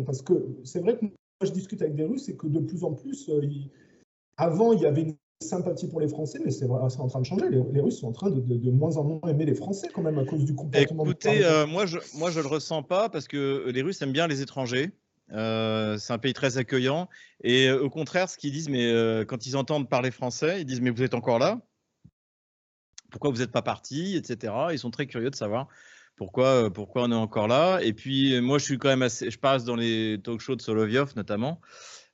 question, parce que c'est vrai que moi, je discute avec des Russes et que de plus en plus, avant, il y avait une sympathie pour les Français, mais c'est en train de changer. Les Russes sont en train de moins en moins aimer les Français quand même à cause du comportement. Écoutez, moi je le ressens pas parce que les Russes aiment bien les étrangers. C'est un pays très accueillant et au contraire, ce qu'ils disent, mais quand ils entendent parler français, ils disent mais vous êtes encore là? Pourquoi vous n'êtes pas parti, etc. Ils sont très curieux de savoir pourquoi on est encore là. Et puis moi je suis quand même je passe dans les talk-shows de Solovyov notamment.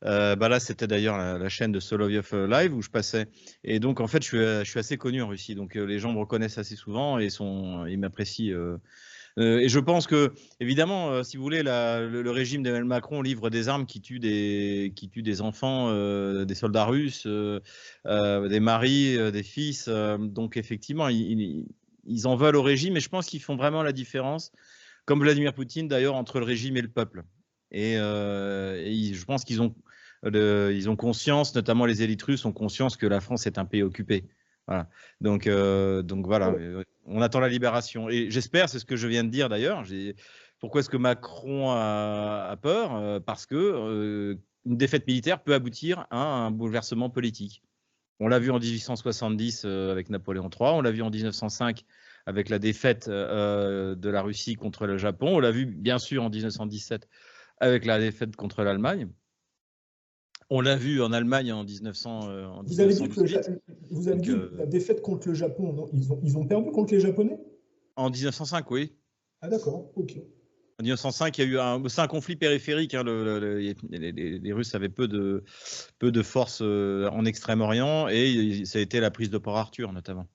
Là, c'était d'ailleurs la chaîne de Solovyov Live où je passais. Et donc, en fait, je suis assez connu en Russie. Donc, les gens me reconnaissent assez souvent et ils m'apprécient. Et je pense que, évidemment, si vous voulez, le régime d'Emmanuel Macron livre des armes qui tuent des enfants, des soldats russes, des maris, des fils. Donc, effectivement, ils en veulent au régime. Et je pense qu'ils font vraiment la différence, comme Vladimir Poutine d'ailleurs, entre le régime et le peuple. Et je pense qu'ils ont conscience, notamment les élites russes ont conscience que la France est un pays occupé. Voilà. Donc voilà, on attend la libération. Et j'espère, c'est ce que je viens de dire d'ailleurs. Pourquoi est-ce que Macron a peur? Parce que une défaite militaire peut aboutir à un bouleversement politique. On l'a vu en 1870 avec Napoléon III, on l'a vu en 1905 avec la défaite de la Russie contre le Japon, on l'a vu bien sûr en 1917 avec la défaite contre l'Allemagne. On l'a vu en Allemagne en 1900. Vous avez dit que la défaite contre le Japon, non, ils ont perdu contre les Japonais? En 1905, oui. Ah d'accord, ok. En 1905, il y a eu c'est un conflit périphérique. Hein, les Russes avaient peu de forces en Extrême-Orient et ça a été la prise de Port-Arthur notamment.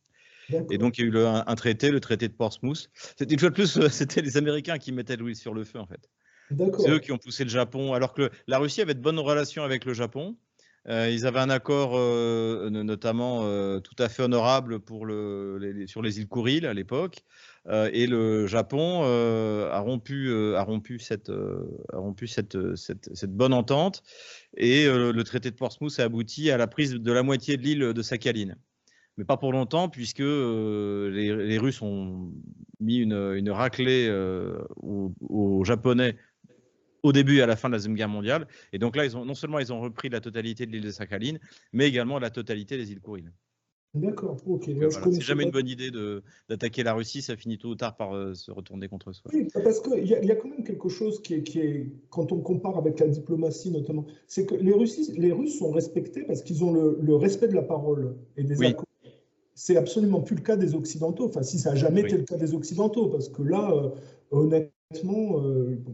Et donc il y a eu un traité, le traité de Portsmouth. Une fois de plus, c'était les Américains qui mettaient l'huile sur le feu en fait. C'est eux qui ont poussé le Japon, alors que la Russie avait de bonnes relations avec le Japon. Ils avaient un accord notamment tout à fait honorable sur les îles Kouriles à l'époque. Et le Japon a rompu cette bonne entente. Et le traité de Portsmouth a abouti à la prise de la moitié de l'île de Sakhaline. Mais pas pour longtemps, puisque les Russes ont mis une raclée aux Japonais au début et à la fin de la Deuxième Guerre mondiale. Et donc là, non seulement ils ont repris la totalité de l'île de Sakhaline, mais également la totalité des îles Kouriles. D'accord, ok. Voilà. C'est jamais une bonne idée d'attaquer la Russie, ça finit tôt ou tard par se retourner contre soi. Oui, parce qu'il y a quand même quelque chose qui est, quand on compare avec la diplomatie notamment, c'est que les Russes sont respectés parce qu'ils ont le respect de la parole et des accords. C'est absolument plus le cas des Occidentaux. Enfin, si ça n'a jamais été le cas des Occidentaux, parce que là, honnêtement,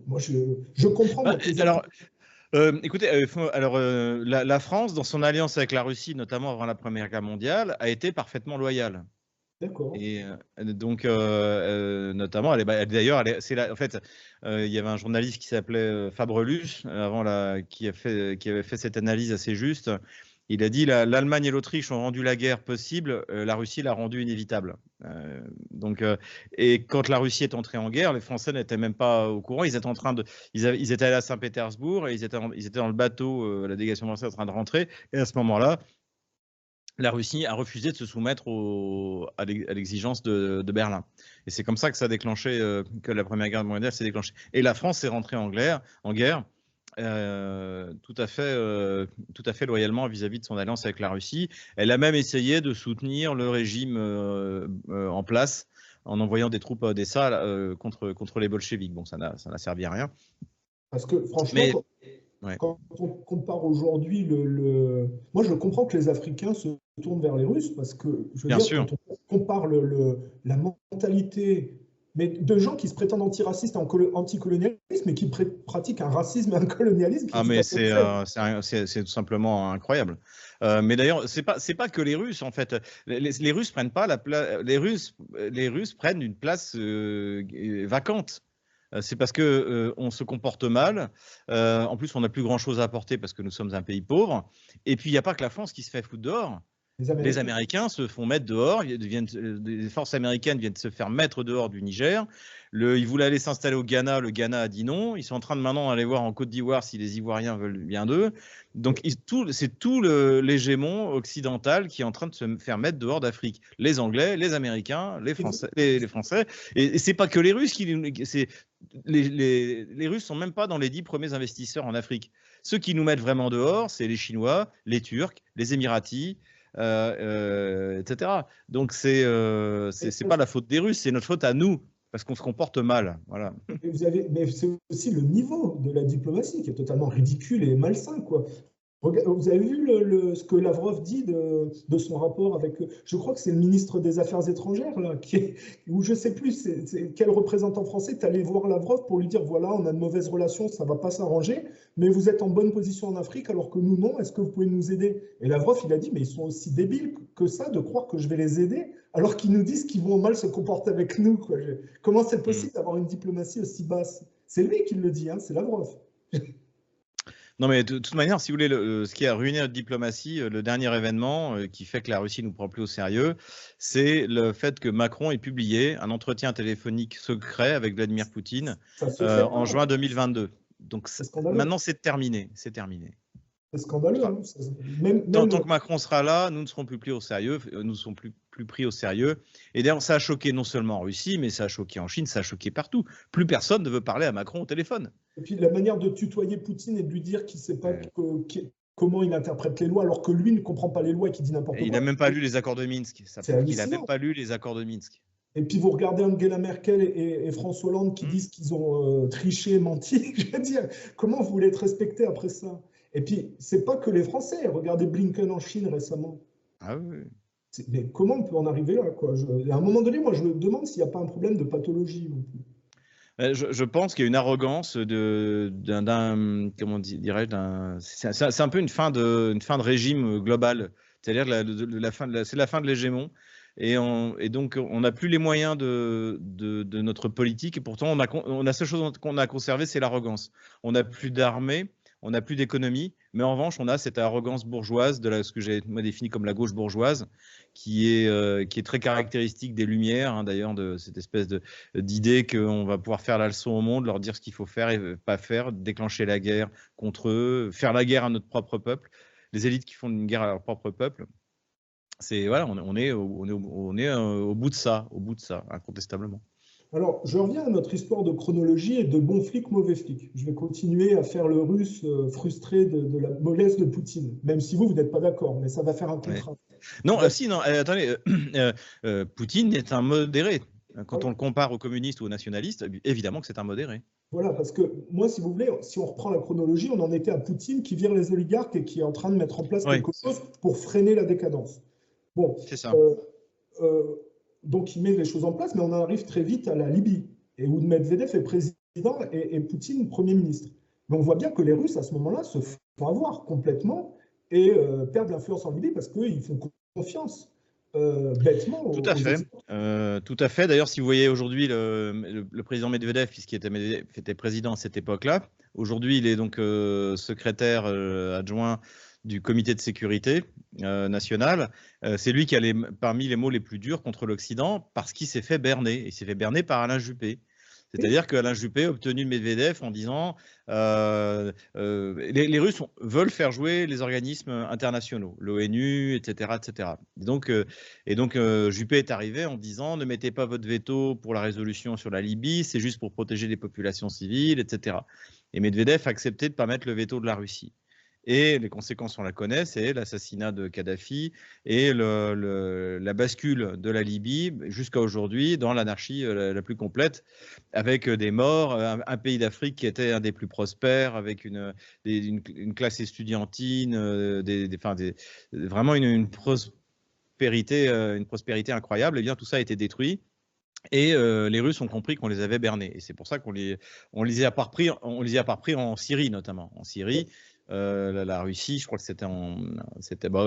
moi, je comprends. Écoutez, la France, dans son alliance avec la Russie, notamment avant la Première Guerre mondiale, a été parfaitement loyale. D'accord. Et donc, notamment, d'ailleurs, en fait, il y avait un journaliste qui s'appelait Fabrelus, qui avait fait cette analyse assez juste. Il a dit l'Allemagne et l'Autriche ont rendu la guerre possible, la Russie l'a rendue inévitable. Et quand la Russie est entrée en guerre, les Français n'étaient même pas au courant. Ils étaient allés à Saint-Pétersbourg et ils étaient dans le bateau, la délégation française en train de rentrer. Et à ce moment-là, la Russie a refusé de se soumettre à l'exigence de Berlin. Et c'est comme ça que ça a déclenché, que la Première Guerre mondiale s'est déclenchée. Et la France est rentrée en guerre. Tout à fait loyalement vis-à-vis de son alliance avec la Russie. Elle a même essayé de soutenir le régime en place en envoyant des troupes à Odessa contre les bolcheviks. Bon, ça n'a servi à rien. Parce que franchement, quand on compare aujourd'hui, moi je comprends que les Africains se tournent vers les Russes parce que, je veux dire, quand on compare la mentalité mais de gens qui se prétendent antiracistes et anticolonialistes, mais qui pratiquent un racisme et un colonialisme. Ah, mais c'est tout simplement incroyable. Mais d'ailleurs, c'est pas que les Russes, en fait. Les Russes prennent pas la place. Les Russes prennent une place vacante. C'est parce que on se comporte mal. En plus, on n'a plus grand-chose à apporter parce que nous sommes un pays pauvre. Et puis, il n'y a pas que la France qui se fait foutre dehors. Les Américains se font mettre dehors, les forces américaines viennent se faire mettre dehors du Niger. Ils voulaient aller s'installer au Ghana, le Ghana a dit non. Ils sont en train de maintenant aller voir en Côte d'Ivoire si les Ivoiriens veulent bien d'eux. Donc c'est tout l'hégémon occidental qui est en train de se faire mettre dehors d'Afrique. Les Anglais, les Américains, les Français. Et c'est pas que les Russes les Russes sont même pas dans les 10 premiers investisseurs en Afrique. Ceux qui nous mettent vraiment dehors, c'est les Chinois, les Turcs, les Émiratis, etc. Donc c'est pas la faute des Russes, c'est notre faute à nous parce qu'on se comporte mal. Voilà. Mais c'est aussi le niveau de la diplomatie qui est totalement ridicule et malsain, quoi. Vous avez vu ce que Lavrov dit de son rapport avec, je crois que c'est le ministre des Affaires étrangères, là, ou je ne sais plus quel représentant français est allé voir Lavrov pour lui dire, voilà, on a de mauvaises relations, ça ne va pas s'arranger, mais vous êtes en bonne position en Afrique alors que nous, non, est-ce que vous pouvez nous aider? Et Lavrov, il a dit, mais ils sont aussi débiles que ça de croire que je vais les aider alors qu'ils nous disent qu'ils vont mal se comporter avec nous, quoi. Comment c'est possible d'avoir une diplomatie aussi basse? C'est lui qui le dit, hein, c'est Lavrov. Non, mais de toute manière, si vous voulez, ce qui a ruiné notre diplomatie, le dernier événement qui fait que la Russie ne nous prend plus au sérieux, c'est le fait que Macron ait publié un entretien téléphonique secret avec Vladimir Poutine en juin 2022. Donc maintenant, c'est terminé. C'est terminé. C'est scandaleux. Hein. Tant que Macron sera là, nous ne serons plus pris au sérieux. Nous ne serons plus pris au sérieux. Et d'ailleurs, ça a choqué non seulement en Russie, mais ça a choqué en Chine, ça a choqué partout. Plus personne ne veut parler à Macron au téléphone. Et puis la manière de tutoyer Poutine et de lui dire qu'il ne sait pas comment il interprète les lois, alors que lui ne comprend pas les lois et qu'il dit n'importe quoi. Il n'a même pas lu les accords de Minsk. Il n'a même pas lu les accords de Minsk. Et puis vous regardez Angela Merkel et François Hollande qui disent qu'ils ont triché, menti. Je veux dire, comment vous voulez être respecté après ça? Et puis, c'est pas que les Français. Regardez Blinken en Chine récemment. Ah oui. Mais comment on peut en arriver là, quoi? À un moment donné, moi, je me demande s'il n'y a pas un problème de pathologie. Je pense qu'il y a une arrogance comment dirais-je, c'est un peu une fin de régime global. C'est-à-dire c'est la fin de l'hégémon. Et donc, on n'a plus les moyens de notre politique. Et pourtant, la seule chose qu'on a conservée, c'est l'arrogance. On n'a plus d'armée. On n'a plus d'économie, mais en revanche, on a cette arrogance bourgeoise de ce que j'ai défini comme la gauche bourgeoise, qui est très caractéristique des Lumières, hein, d'ailleurs, de cette espèce d'idée qu'on va pouvoir faire la leçon au monde, leur dire ce qu'il faut faire et pas faire, déclencher la guerre contre eux, faire la guerre à notre propre peuple, les élites qui font une guerre à leur propre peuple. Voilà, on est au bout de ça, incontestablement. Alors, je reviens à notre histoire de chronologie et de bon flic, mauvais flic. Je vais continuer à faire le russe frustré de la mollesse de Poutine, même si vous n'êtes pas d'accord, mais ça va faire un contraste. Non, attendez, Poutine est un modéré. Quand on le compare aux communistes ou aux nationalistes, évidemment que c'est un modéré. Voilà, parce que moi, si vous voulez, si on reprend la chronologie, on en était à Poutine qui vire les oligarques et qui est en train de mettre en place quelque chose pour freiner la décadence. Bon, c'est ça. Donc, il met les choses en place, mais on arrive très vite à la Libye, et où Medvedev est président et Poutine Premier ministre. Mais on voit bien que les Russes, à ce moment-là, se font avoir complètement et perdent l'influence en Libye parce qu'ils font confiance bêtement. Tout à fait. Tout à fait. D'ailleurs, si vous voyez aujourd'hui le président Medvedev, puisqu'il était président à cette époque-là, aujourd'hui, il est donc secrétaire adjoint du comité de sécurité nationale. C'est lui qui a parmi les mots les plus durs contre l'Occident parce qu'il s'est fait berner. Il s'est fait berner par Alain Juppé. C'est-à-dire qu'Alain Juppé a obtenu de Medvedev en disant les Russes veulent faire jouer les organismes internationaux, l'ONU, etc. etc. Et donc Juppé est arrivé en disant ne mettez pas votre veto pour la résolution sur la Libye, c'est juste pour protéger les populations civiles, etc. Et Medvedev a accepté de ne pas mettre le veto de la Russie. Et les conséquences, on la connaît, c'est l'assassinat de Kadhafi et la bascule de la Libye jusqu'à aujourd'hui dans l'anarchie la plus complète, avec des morts, un pays d'Afrique qui était un des plus prospères, avec une classe estudiantine, vraiment une prospérité incroyable. Et bien tout ça a été détruit. Et les Russes ont compris qu'on les avait bernés. Et c'est pour ça qu'on les a pas repris en Syrie, notamment. En Syrie, la Russie, je crois que c'était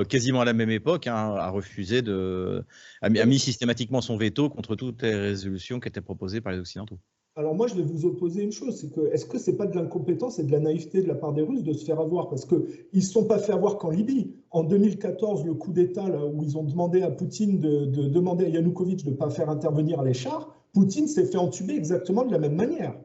quasiment à la même époque, hein, a mis systématiquement son veto contre toutes les résolutions qui étaient proposées par les Occidentaux. Alors moi, je vais vous opposer une chose, c'est que est-ce que c'est pas de l'incompétence et de la naïveté de la part des Russes de se faire avoir? Parce qu'ils ne se sont pas fait avoir qu'en Libye. En 2014, le coup d'État, là, où ils ont demandé à Poutine de demander à Yanukovych de ne pas faire intervenir les chars, Poutine s'est fait entuber exactement de la même manière.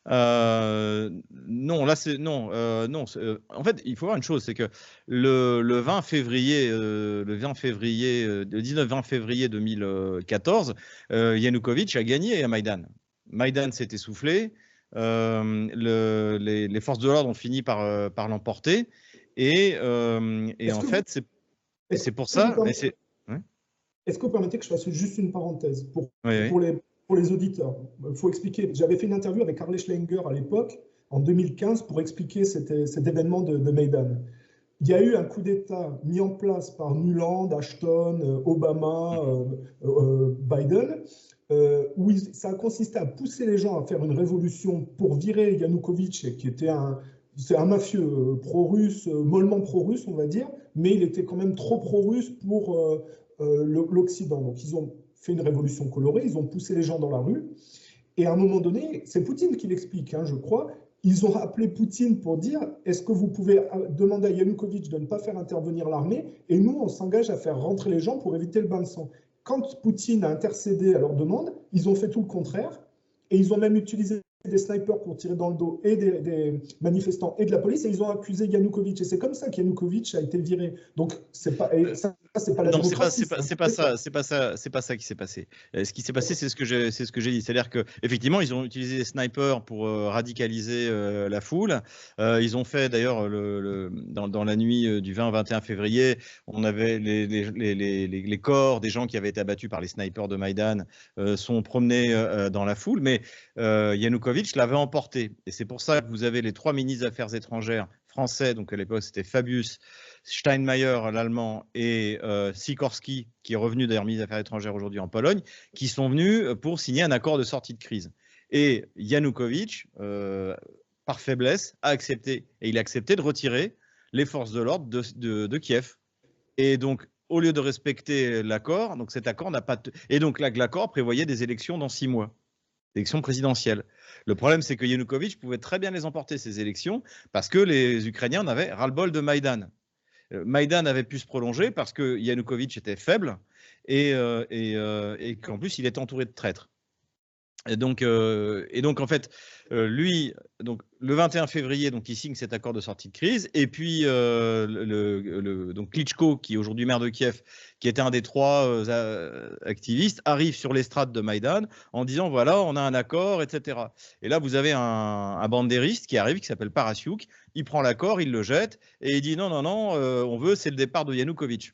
Non, là c'est non, non. En fait, il faut voir une chose, c'est que le 20 février, le 19-20 février 2014, Yanukovych a gagné à Maïdan. Maïdan s'est essoufflé, les forces de l'ordre ont fini par l'emporter, et en fait, c'est pour ça. Est-ce que vous permettez que je fasse juste une parenthèse pour oui. les auditeurs? Il faut expliquer. J'avais fait une interview avec Arne Schlenger à l'époque, en 2015, pour expliquer cet événement de Maïdan. Il y a eu un coup d'État mis en place par Nuland, Ashton, Obama, Biden, où ça a consisté à pousser les gens à faire une révolution pour virer Yanukovych, qui était c'est un mafieux pro-russe, mollement pro-russe, on va dire, mais il était quand même trop pro-russe pour l'Occident. Donc ils ont fait une révolution colorée, ils ont poussé les gens dans la rue. Et à un moment donné, c'est Poutine qui l'explique, hein, je crois, ils ont appelé Poutine pour dire est-ce que vous pouvez demander à Yanukovych de ne pas faire intervenir l'armée et nous, on s'engage à faire rentrer les gens pour éviter le bain de sang. Quand Poutine a intercédé à leur demande, ils ont fait tout le contraire et ils ont même utilisé des snipers pour tirer dans le dos et des manifestants et de la police et ils ont accusé Yanukovych. Et c'est comme ça qu'Yanukovych a été viré. Donc, c'est pas la démocratie. C'est pas ça qui s'est passé. Ce qui s'est passé, c'est ce que j'ai dit. C'est-à-dire qu'effectivement, ils ont utilisé des snipers pour radicaliser la foule. Ils ont fait, d'ailleurs, dans la nuit du 20 au 21 février, on avait les corps des gens qui avaient été abattus par les snipers de Maïdan sont promenés dans la foule. Mais Yanukovych l'avait emporté. Et c'est pour ça que vous avez les 3 ministres des Affaires étrangères français, donc à l'époque c'était Fabius, Steinmeier, l'allemand, et Sikorski, qui est revenu d'ailleurs ministre des Affaires étrangères aujourd'hui en Pologne, qui sont venus pour signer un accord de sortie de crise. Et Yanukovych, par faiblesse, a accepté, et il a accepté de retirer les forces de l'ordre de Kiev. Et donc, au lieu de respecter l'accord, donc cet accord n'a pas... Et donc l'accord prévoyait des élections dans 6 mois. Élections présidentielles. Le problème, c'est que Yanukovych pouvait très bien les emporter, ces élections, parce que les Ukrainiens en avaient ras-le-bol de Maïdan. Maïdan avait pu se prolonger parce que Yanukovych était faible et qu'en plus, il était entouré de traîtres. Et donc en fait, lui, donc, le 21 février, donc, il signe cet accord de sortie de crise. Et puis, donc Klitschko, qui est aujourd'hui maire de Kiev, qui était un des 3 activistes, arrive sur l'estrade de Maïdan en disant voilà, on a un accord, etc. Et là, vous avez un bandériste qui arrive, qui s'appelle Parasyuk. Il prend l'accord, il le jette et il dit non, on veut, c'est le départ de Yanukovych.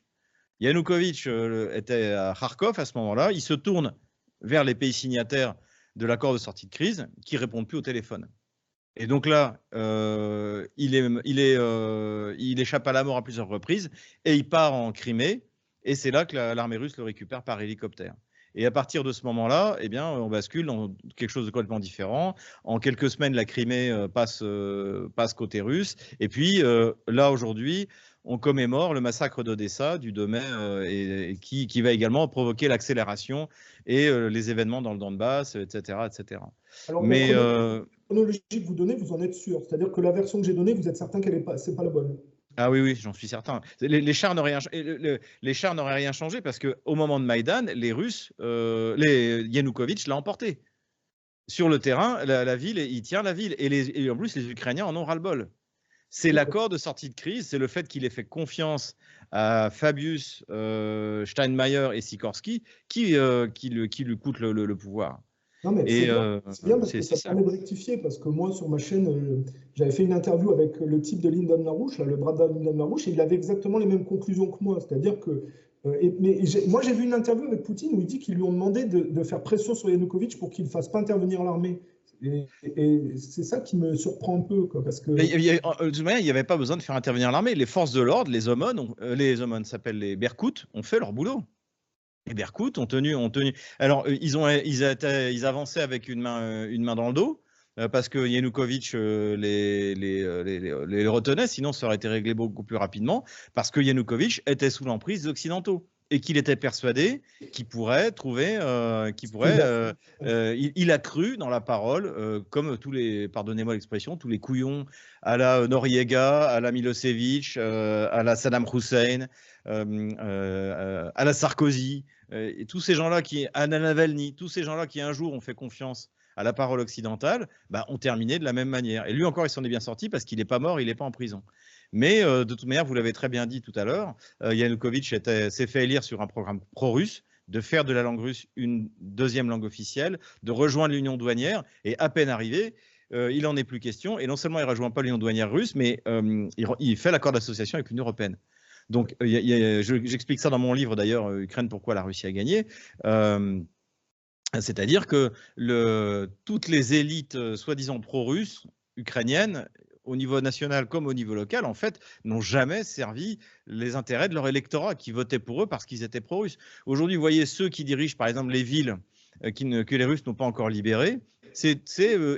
Yanukovych était à Kharkov à ce moment-là. Il se tourne vers les pays signataires de l'accord de sortie de crise qui ne répondent plus au téléphone. Et donc là, il échappe à la mort à plusieurs reprises et il part en Crimée. Et c'est là que l'armée russe le récupère par hélicoptère. Et à partir de ce moment-là, eh bien, on bascule dans quelque chose de complètement différent. En quelques semaines, la Crimée passe côté russe. Et puis là, aujourd'hui, on commémore le massacre d'Odessa du 2 mai et qui va également provoquer l'accélération et les événements dans le Donbass, etc. etc. Alors, mais la chronologie que vous donnez, vous en êtes sûr? C'est-à-dire que la version que j'ai donnée, vous êtes certain qu'elle c'est pas la bonne? Ah oui, j'en suis certain. Les chars n'auraient rien changé parce qu'au moment de Maïdan, les Russes, Yanukovych l'a emporté. Sur le terrain, la ville, il tient la ville. Et en plus, les Ukrainiens en ont ras-le-bol. C'est l'accord de sortie de crise, c'est le fait qu'il ait fait confiance à Fabius, Steinmeier et Sikorski qui lui coûte le pouvoir. Non, mais c'est bien parce que ça permet de rectifier, parce que moi, sur ma chaîne, j'avais fait une interview avec le type de Lyndon LaRouche, le bras de Lyndon LaRouche, et il avait exactement les mêmes conclusions que moi. C'est-à-dire que. Moi, j'ai vu une interview avec Poutine où il dit qu'ils lui ont demandé de faire pression sur Yanukovych pour qu'il ne fasse pas intervenir l'armée. Et c'est ça qui me surprend un peu, quoi, parce que... De toute manière, il n'y avait pas besoin de faire intervenir l'armée. Les forces de l'ordre, les Omon s'appellent les Berkouts, ont fait leur boulot. Les Berkouts ont tenu. Alors, ils avançaient avec une main dans le dos, parce que Yanukovych les retenait, sinon ça aurait été réglé beaucoup plus rapidement, parce que Yanukovych était sous l'emprise des Occidentaux. et qu'il était persuadé qu'il pourrait trouver, il a cru dans la parole, comme tous les, pardonnez-moi l'expression, tous les couillons à la Noriega, à la Milosevic, à la Saddam Hussein, à la Sarkozy, et tous ces gens-là à Navalny, tous ces gens-là qui un jour ont fait confiance à la parole occidentale, bah, ont terminé de la même manière. Et lui encore, il s'en est bien sorti parce qu'il n'est pas mort, il n'est pas en prison. Mais de toute manière, vous l'avez très bien dit tout à l'heure, Yanukovych s'est fait élire sur un programme pro-russe, de faire de la langue russe une deuxième langue officielle, de rejoindre l'union douanière, et à peine arrivé, il n'en est plus question. Et non seulement il ne rejoint pas l'union douanière russe, mais il fait l'accord d'association avec l'Union européenne. Donc, j'explique ça dans mon livre d'ailleurs, Ukraine, pourquoi la Russie a gagné. C'est-à-dire que toutes les élites soi-disant pro-russes, ukrainiennes, au niveau national comme au niveau local, en fait, n'ont jamais servi les intérêts de leur électorat qui votait pour eux parce qu'ils étaient pro-russes. Aujourd'hui, vous voyez ceux qui dirigent, par exemple, les villes que les Russes n'ont pas encore libérées, c'est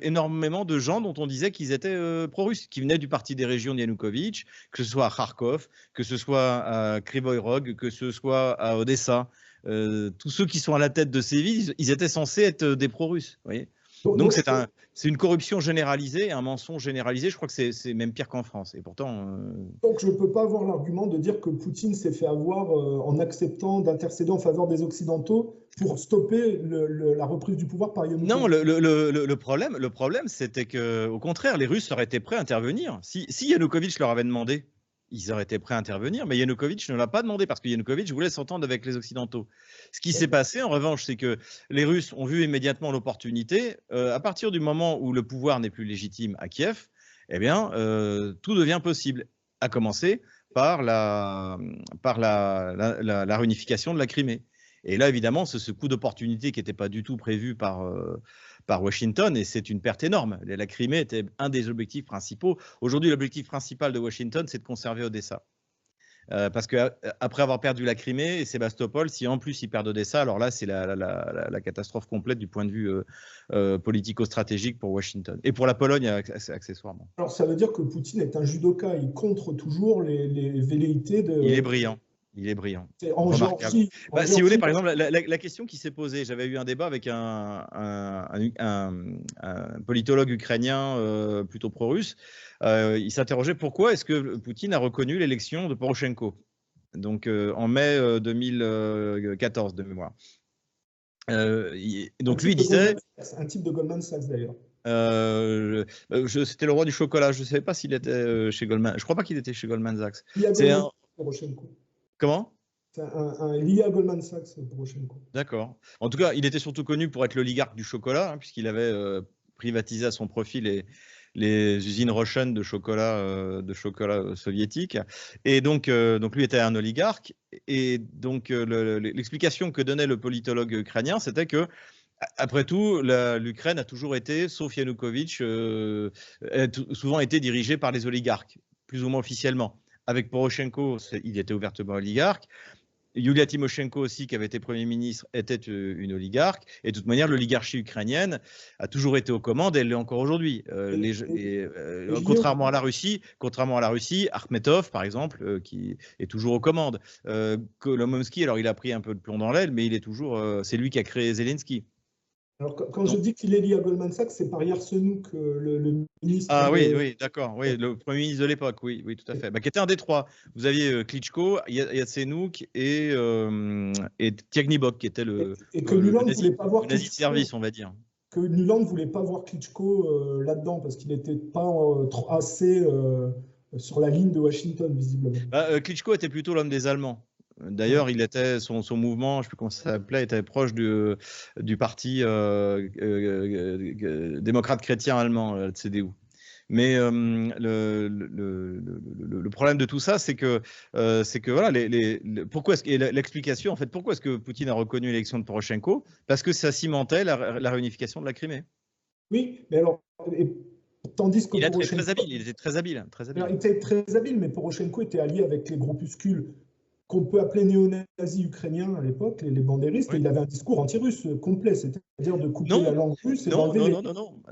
énormément de gens dont on disait qu'ils étaient pro-russes, qui venaient du parti des régions de Yanukovych, que ce soit à Kharkov, que ce soit à Kryvyi Rog, que ce soit à Odessa. Tous ceux qui sont à la tête de ces villes, ils étaient censés être des pro-russes. Vous voyez ? Donc c'est une corruption généralisée, un mensonge généralisé. Je crois que c'est même pire qu'en France. Et pourtant. Donc je ne peux pas avoir l'argument de dire que Poutine s'est fait avoir en acceptant d'intercéder en faveur des Occidentaux pour stopper la reprise du pouvoir par Yanukovych. Non, le problème, c'était qu'au contraire, les Russes auraient été prêts à intervenir. Si Yanukovych leur avait demandé, ils auraient été prêts à intervenir, mais Yanukovych ne l'a pas demandé parce que Yanukovych voulait s'entendre avec les Occidentaux. Ce qui s'est passé, en revanche, c'est que les Russes ont vu immédiatement l'opportunité. À partir du moment où le pouvoir n'est plus légitime à Kiev, eh bien, tout devient possible, à commencer par la réunification de la Crimée. Et là, évidemment, c'est ce coup d'opportunité qui n'était pas du tout prévu par Washington, et c'est une perte énorme. La Crimée était un des objectifs principaux. Aujourd'hui, l'objectif principal de Washington, c'est de conserver Odessa. Parce qu'après avoir perdu la Crimée et Sébastopol, si en plus ils perdent Odessa, alors là, c'est la catastrophe complète du point de vue politico-stratégique pour Washington. Et pour la Pologne, accessoirement. Alors, ça veut dire que Poutine est un judoka, il contre toujours les velléités de... Il est brillant. Il est brillant. En Géorgie, si vous voulez, par exemple, la question qui s'est posée, j'avais eu un débat avec un politologue ukrainien plutôt pro-russe. Il s'interrogeait pourquoi est-ce que Poutine a reconnu l'élection de Poroshenko, donc en mai 2014 de mémoire. Donc lui disait... Un type de Goldman Sachs d'ailleurs. C'était le roi du chocolat. Je ne savais pas s'il était chez Goldman. Je ne crois pas qu'il était chez Goldman Sachs. Poroshenko. Comment ? C'est lié à Goldman Sachs, Poroshenko. D'accord. En tout cas, il était surtout connu pour être l'oligarque du chocolat, hein, puisqu'il avait privatisé à son profit les usines Rochen de chocolat soviétique. Et donc lui était un oligarque. Et donc l'explication que donnait le politologue ukrainien, c'était que après tout, l'Ukraine a toujours été, sauf Yanukovych, souvent été dirigée par les oligarques, plus ou moins officiellement. Avec Poroshenko, il était ouvertement oligarque. Yulia Tymoshenko aussi, qui avait été Premier ministre, était une oligarque. Et de toute manière, l'oligarchie ukrainienne a toujours été aux commandes et elle l'est encore aujourd'hui. Contrairement à la Russie, Akhmetov, par exemple, qui est toujours aux commandes. Kolomoïski, alors il a pris un peu de plomb dans l'aile, mais il est toujours, c'est lui qui a créé Zelensky. Alors, quand je dis qu'il est lié à Goldman Sachs, c'est par Yarsemouk, le ministre. Ah oui, d'accord. Oui, le Premier ministre de l'époque, oui, tout à fait. Qui était un des trois. Vous aviez Klitschko, Yatsenyuk et Tiagnibok, qui était le nazi de service, on va dire. Que Nuland ne voulait pas voir Klitschko là-dedans, parce qu'il n'était pas assez sur la ligne de Washington, visiblement. Klitschko était plutôt l'homme des Allemands. D'ailleurs, il était son mouvement, je ne sais plus comment ça s'appelait, était proche du parti démocrate chrétien allemand, CDU. Mais le problème de tout ça, c'est que voilà, l'explication, en fait, pourquoi est-ce que Poutine a reconnu l'élection de Poroshenko? Parce que ça cimentait la réunification de la Crimée. Oui, mais alors. Tandis que il était très habile. Il était très habile. Il était très habile, mais Poroshenko était allié avec les groupuscules qu'on peut appeler néo-nazis ukrainiens à l'époque, les bandéristes, et il avait un discours anti-russe complet, c'est-à-dire de couper la langue russe et d'enlever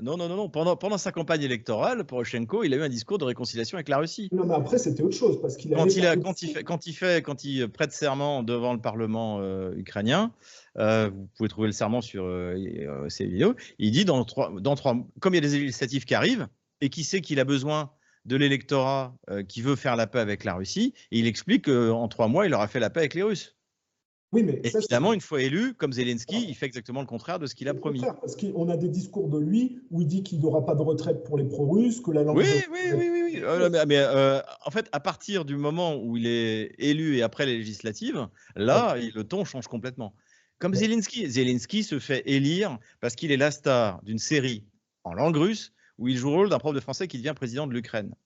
non. Pendant sa campagne électorale, Poroshenko, il a eu un discours de réconciliation avec la Russie. Non, mais après, c'était autre chose, parce qu'il quand il prête serment devant le Parlement ukrainien, vous pouvez trouver le serment sur ces vidéos, il dit comme il y a des législatives qui arrivent, et qui sait qu'il a besoin de l'électorat qui veut faire la paix avec la Russie, et il explique qu'en 3 mois, il aura fait la paix avec les Russes. Oui, mais et évidemment, une fois élu, comme Zelensky, il fait exactement le contraire de ce qu'il a promis. Parce qu'on a des discours de lui où il dit qu'il n'y aura pas de retraite pour les pro-russes, que la langue... Oui. En fait, à partir du moment où il est élu et après les législatives, là, le ton change complètement. Comme Zelensky se fait élire parce qu'il est la star d'une série en langue russe où il joue le rôle d'un prof de français qui devient président de l'Ukraine.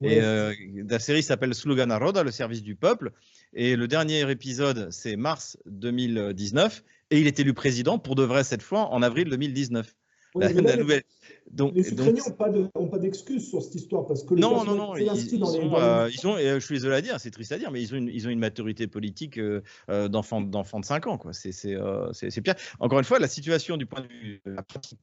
Et la série s'appelle Sluga Naroda, le service du peuple. Et le dernier épisode, c'est mars 2019. Et il est élu président pour de vrai cette fois en avril 2019. Les Ukrainiens n'ont pas d'excuses sur cette histoire parce que je suis désolé à dire, c'est triste à dire, mais ils ont une maturité politique d'enfants de 5 ans. C'est pire. Encore une fois, la situation du point de vue de la pratique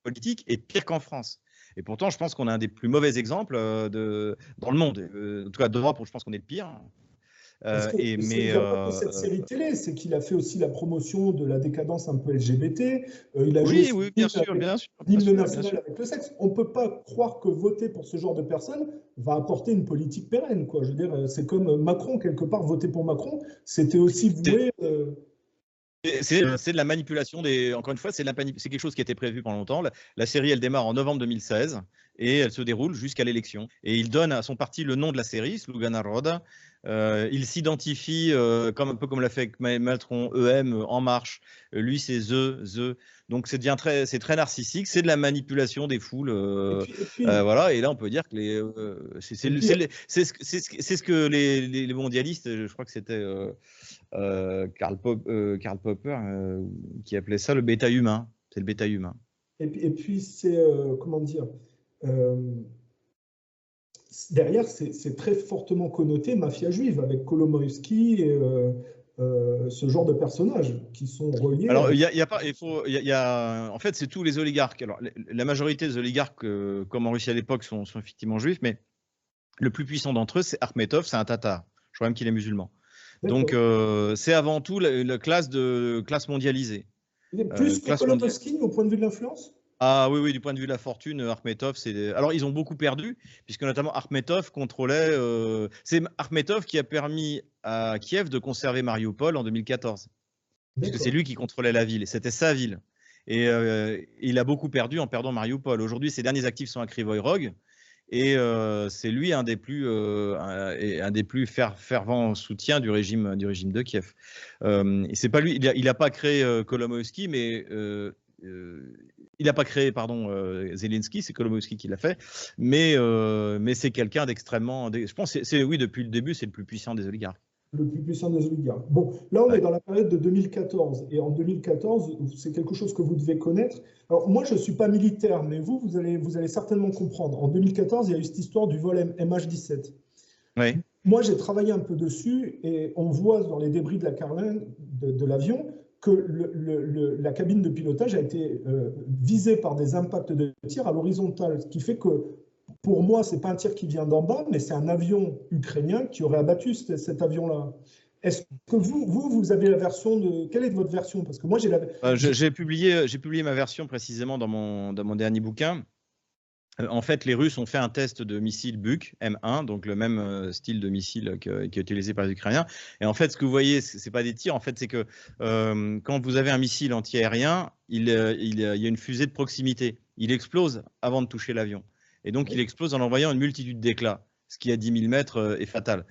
politique est pire qu'en France. Et pourtant, je pense qu'on a un des plus mauvais exemples dans le monde. En tout cas, d'Europe, je pense qu'on est le pire. Cette série télé, c'est qu'il a fait aussi la promotion de la décadence un peu LGBT. Il a joué bien sûr. L'hymne national avec le sexe. On ne peut pas croire que voter pour ce genre de personnes va apporter une politique pérenne. Je veux dire, c'est comme Macron, quelque part, voter pour Macron, c'était aussi voué... C'est de la manipulation encore une fois, c'est quelque chose qui a été prévu pendant longtemps. La série, elle démarre en novembre 2016 et elle se déroule jusqu'à l'élection. Et il donne à son parti le nom de la série, Sluga Naroda. Il s'identifie un peu comme l'a fait avec Macron, EM, En Marche. Lui, c'est The. Donc c'est très narcissique, c'est de la manipulation des foules. Voilà. Et là, on peut dire que c'est ce que les mondialistes, je crois que c'était Karl Popper qui appelait ça le bêta humain. C'est le bêta humain. Et puis c'est comment dire, derrière c'est très fortement connoté mafia juive avec Kolomoïski et ce genre de personnages qui sont reliés. Alors en fait c'est tous les oligarques. Alors la majorité des oligarques comme en Russie à l'époque sont effectivement juifs, mais le plus puissant d'entre eux c'est Akhmetov, c'est un tatar. Je crois même qu'il est musulman. Donc, c'est avant tout la classe mondialisée. Il est plus que Kolomoïski au point de vue de l'influence ? Ah oui, du point de vue de la fortune, Akhmetov, alors ils ont beaucoup perdu, puisque notamment Akhmetov contrôlait... c'est Akhmetov qui a permis à Kiev de conserver Mariupol en 2014. Puisque c'est lui qui contrôlait la ville, et c'était sa ville. Et il a beaucoup perdu en perdant Mariupol. Aujourd'hui, ses derniers actifs sont à Kryvyi Rog. Et c'est lui un des plus fervents soutiens du régime de Kiev. Et c'est pas lui, il n'a pas créé Kolomoïski, mais il n'a pas créé Zelensky, c'est Kolomoïski qui l'a fait. Mais c'est quelqu'un d'extrêmement, je pense, depuis le début, c'est le plus puissant des oligarques. Le plus puissant des oligarques. Bon, là, on est dans la période de 2014. Et en 2014, c'est quelque chose que vous devez connaître. Alors, moi, je ne suis pas militaire, mais vous allez certainement comprendre. En 2014, il y a eu cette histoire du vol MH17. Oui. Moi, j'ai travaillé un peu dessus et on voit dans les débris de la carlingue de l'avion que la cabine de pilotage a été visée par des impacts de tir à l'horizontale, ce qui fait que pour moi, ce n'est pas un tir qui vient d'en bas, mais c'est un avion ukrainien qui aurait abattu cet avion-là. Est-ce que vous avez la version de... Quelle est votre version? Parce que moi, j'ai publié ma version précisément dans mon dernier bouquin. En fait, les Russes ont fait un test de missile Buk M1, donc le même style de missile qui est utilisé par les Ukrainiens. Et en fait, ce que vous voyez, c'est pas des tirs. En fait, c'est que quand vous avez un missile anti-aérien, il y a une fusée de proximité. Il explose avant de toucher l'avion. Et donc, il explose en envoyant une multitude d'éclats, ce qui à 10 000 mètres est fatal.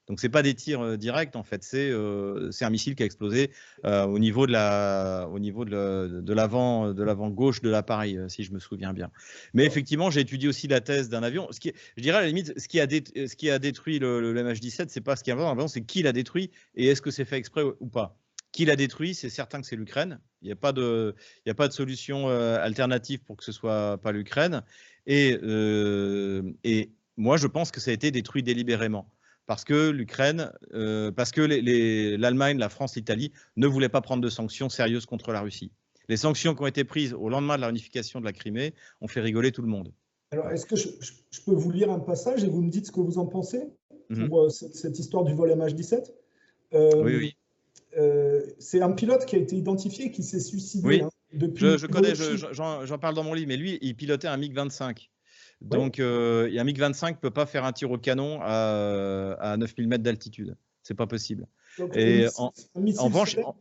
Donc, ce n'est pas des tirs directs, en fait. C'est un missile qui a explosé au niveau de l'avant gauche de l'appareil, si je me souviens bien. Mais effectivement, j'ai étudié aussi la thèse d'un avion. Je dirais à la limite, ce qui a détruit le MH17, ce n'est pas ce qui est inventé dans l'avion, c'est qui l'a détruit et est-ce que c'est fait exprès ou pas. Qui l'a détruit, c'est certain que c'est l'Ukraine. Il n'y a pas de solution alternative pour que ce ne soit pas l'Ukraine. Et moi, je pense que ça a été détruit délibérément. parce que l'Ukraine, parce que l'Allemagne, la France, l'Italie ne voulaient pas prendre de sanctions sérieuses contre la Russie. Les sanctions qui ont été prises au lendemain de la réunification de la Crimée ont fait rigoler tout le monde. Alors, est-ce que je peux vous lire un passage et vous me dites ce que vous en pensez pour cette histoire du vol MH17? Oui, oui. C'est un pilote qui a été identifié, qui s'est suicidé. Oui, depuis je connais, j'en parle dans mon livre, mais lui, il pilotait un MiG-25. Donc, un MiG-25 ne peut pas faire un tir au canon à 9000 mètres d'altitude. C'est pas possible. Donc, et en revanche, alors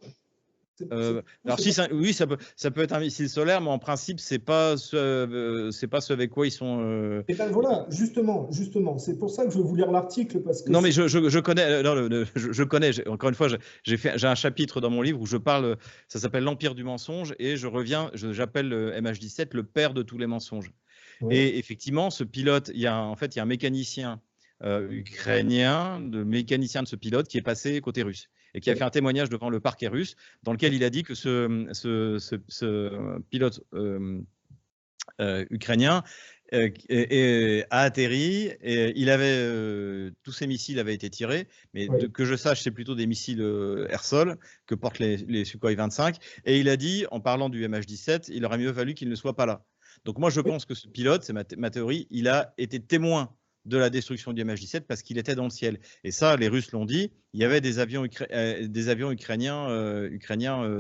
oui, ça peut être un missile solaire, mais en principe, c'est pas ce avec quoi ils sont. Et ben voilà, justement, c'est pour ça que je veux vous lire l'article parce que. Non, mais je connais. Je connais. Encore une fois, j'ai un chapitre dans mon livre où je parle. Ça s'appelle l'Empire du mensonge, et j'appelle le MH17 le père de tous les mensonges. Oui. Et effectivement, ce pilote, il y a un mécanicien ukrainien, mécanicien de ce pilote, qui est passé côté russe et qui a fait un témoignage devant le parquet russe dans lequel il a dit que ce pilote ukrainien a atterri, et il avait tous ses missiles avaient été tirés, mais que je sache, c'est plutôt des missiles air-sol que portent les Sukhoi 25. Et il a dit, en parlant du MH17, il aurait mieux valu qu'il ne soit pas là. Donc moi, je pense que ce pilote, c'est ma théorie, il a été témoin de la destruction du MH17 parce qu'il était dans le ciel. Et ça, les Russes l'ont dit, il y avait des avions ukrainiens